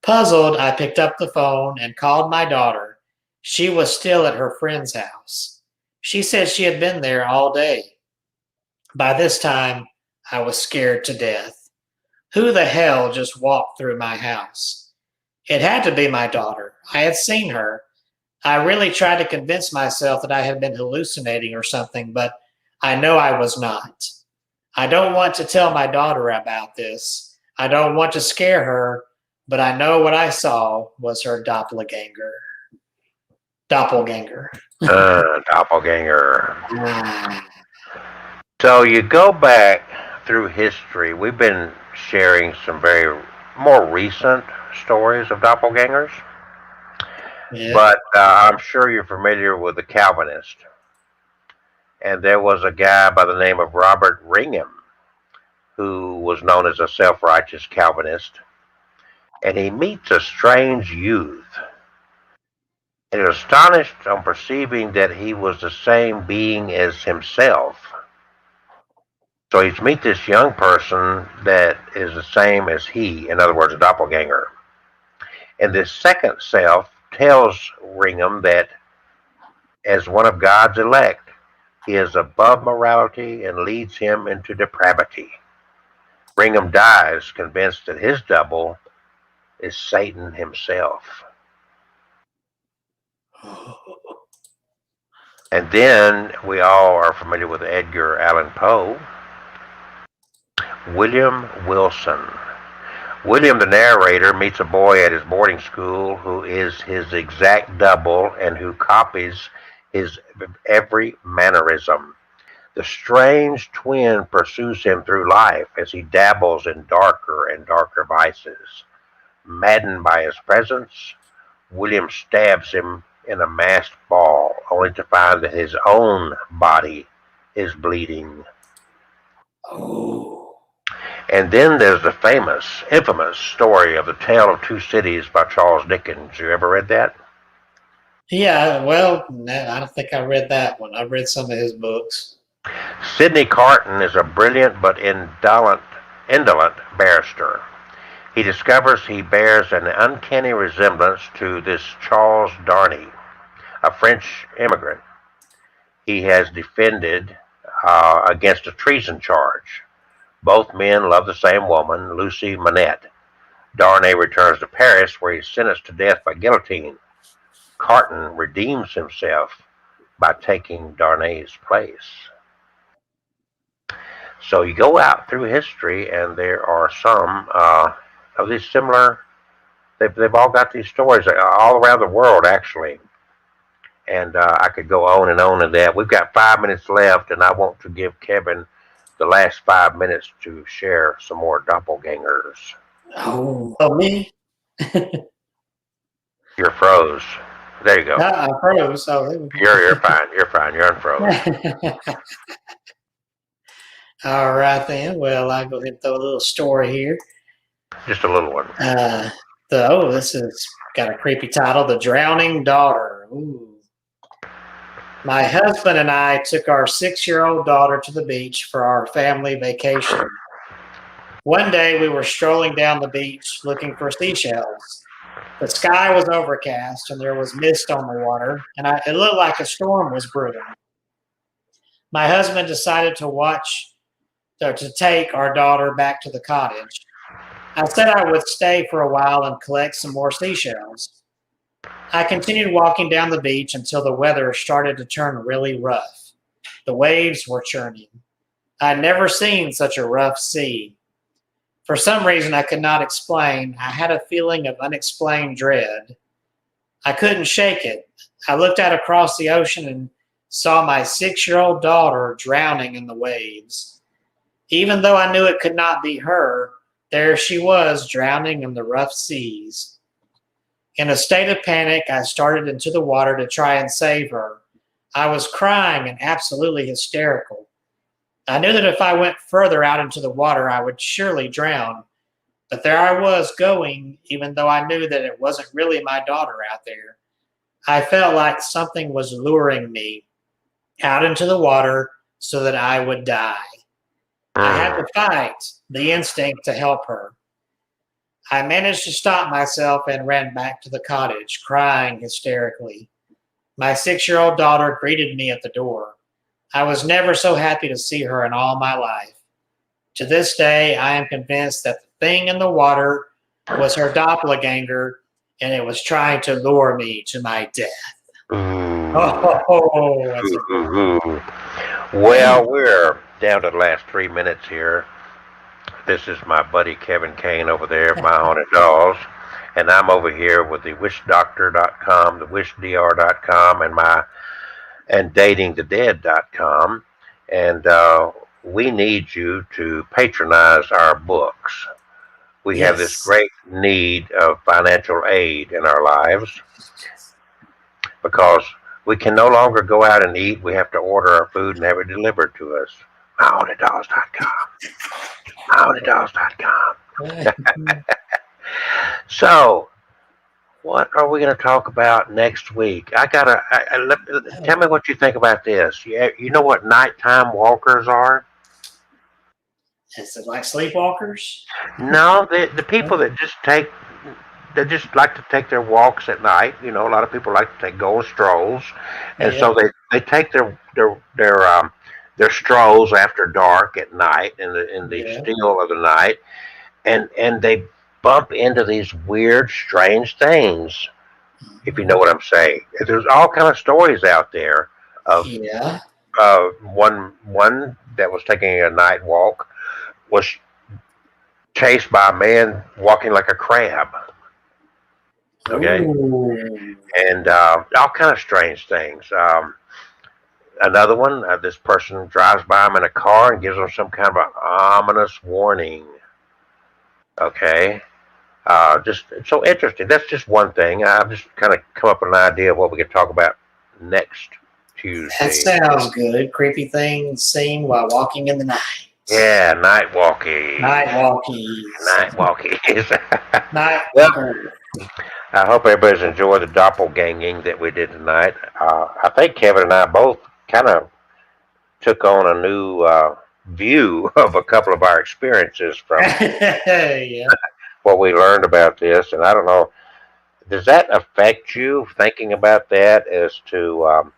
Puzzled, I picked up the phone and called my daughter. She was still at her friend's house. She said she had been there all day. By this time, I was scared to death. Who the hell just walked through my house? It had to be my daughter. I had seen her. I really tried to convince myself that I had been hallucinating or something, but I know I was not. I don't want to tell my daughter about this. I don't want to scare her, but I know what I saw was her doppelganger. Doppelganger.
Doppelganger.
Ah.
So you go back through history. We've been sharing some very more recent stories of doppelgangers,
Yeah.
but I'm sure you're familiar with the Calvinist. And there was a guy by the name of Robert Ringham who was known as a self-righteous Calvinist, and he meets a strange youth and is astonished on perceiving that he was the same being as himself. So he's meet this young person that is the same as he, in other words, a doppelganger. And this second self tells Ringham that as one of God's elect, he is above morality and leads him into depravity. Ringham dies convinced that his double is Satan himself. And then we all are familiar with Edgar Allan Poe. William Wilson. William, the narrator, meets a boy at his boarding school who is his exact double and who copies his every mannerism. The strange twin pursues him through life as he dabbles in darker and darker vices. Maddened by his presence, William stabs him in a masked ball, only to find that his own body is bleeding.
Oh.
And then there's the infamous story of the Tale of Two Cities by Charles Dickens. You ever read that?
Yeah, well, I don't think I read that one. I read some of his books.
Sidney Carton is a brilliant but indolent barrister. He discovers he bears an uncanny resemblance to this Charles Darnay, a French immigrant he has defended against a treason charge. Both men love the same woman, Lucy Manette. Darnay returns to Paris, where he's sentenced to death by guillotine. Carton redeems himself by taking Darnay's place. So you go out through history, and there are some of these similar. They've all got these stories all around the world, actually. And I could go on and on and that. We've got 5 minutes left, and I want to give Kevin the last 5 minutes to share some more doppelgangers.
Oh, me?
You're froze. There you go.
I froze. Oh,
You're fine. You're fine. You're unfrozen.
All right then. Well, I'll go ahead and throw a little story here.
Just a little one.
This has got a creepy title: The Drowning Daughter. Ooh. My husband and I took our 6-year-old daughter to the beach for our family vacation. One day we were strolling down the beach looking for seashells. The sky was overcast and there was mist on the water, and it looked like a storm was brewing. My husband decided to take our daughter back to the cottage. I said I would stay for a while and collect some more seashells. I continued walking down the beach until the weather started to turn really rough. The waves were churning. I'd never seen such a rough sea. For some reason I could not explain, I had a feeling of unexplained dread. I couldn't shake it. I looked out across the ocean and saw my 6-year-old daughter drowning in the waves. Even though I knew it could not be her, there she was drowning in the rough seas. In a state of panic, I started into the water to try and save her. I was crying and absolutely hysterical. I knew that if I went further out into the water, I would surely drown. But there I was going, even though I knew that it wasn't really my daughter out there. I felt like something was luring me out into the water so that I would die. I had to fight the instinct to help her. I managed to stop myself and ran back to the cottage, crying hysterically. My 6-year-old daughter greeted me at the door. I was never so happy to see her in all my life. To this day, I am convinced that the thing in the water was her doppelganger, and it was trying to lure me to my death. Oh, that's a
Well, we're down to the last 3 minutes here. This is my buddy Kevin Kane over there, My Haunted Dolls, and I'm over here with the wishdoctor.com, the wishdr.com, and datingthedead.com, and we need you to patronize our books. We have this great need of financial aid in our lives because we can no longer go out and eat. We have to order our food and have it delivered to us. MyHauntedDolls.com. MyHauntedDolls.com. So, what are we going to talk about next week? Tell me what you think about this. You know what nighttime walkers are?
Is it like sleepwalkers?
No, the people that just like to take their walks at night. You know, a lot of people like to go on strolls, and so they take their strolls after dark at night in the still of the night, and they bump into these weird, strange things. If you know what I'm saying, there's all kind of stories out there of one that was taking a night walk was chased by a man walking like a crab. Okay.
Ooh.
And all kind of strange things. Another one, this person drives by him in a car and gives him some kind of an ominous warning. Okay. Just so interesting. That's just one thing. I've just kind of come up with an idea of what we could talk about next Tuesday.
That sounds good. Creepy things seen while walking in the night.
Yeah, night walking.
Night walkies.
Night walkies.
Night
walker. I hope everybody's enjoyed the doppelganging that we did tonight. I think Kevin and I both kind of took on a new view of a couple of our experiences from what we learned about this. And I don't know, does that affect you thinking about that as to,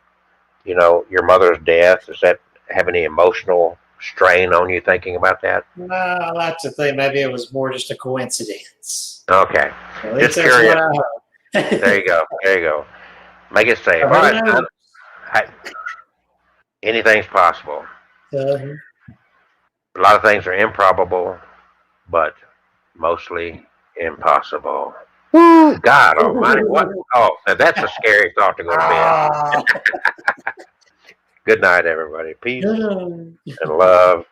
your mother's death? Does that have any emotional strain on you thinking about that?
No, I like to think maybe it was more just a coincidence.
Okay.
Well,
just curious. There you go. There you go. Make it safe. All right. Anything's possible. A lot of things are improbable, but mostly impossible. Woo! God almighty. What? Oh, that's a scary thought to go to bed. Good night, everybody. Peace and love.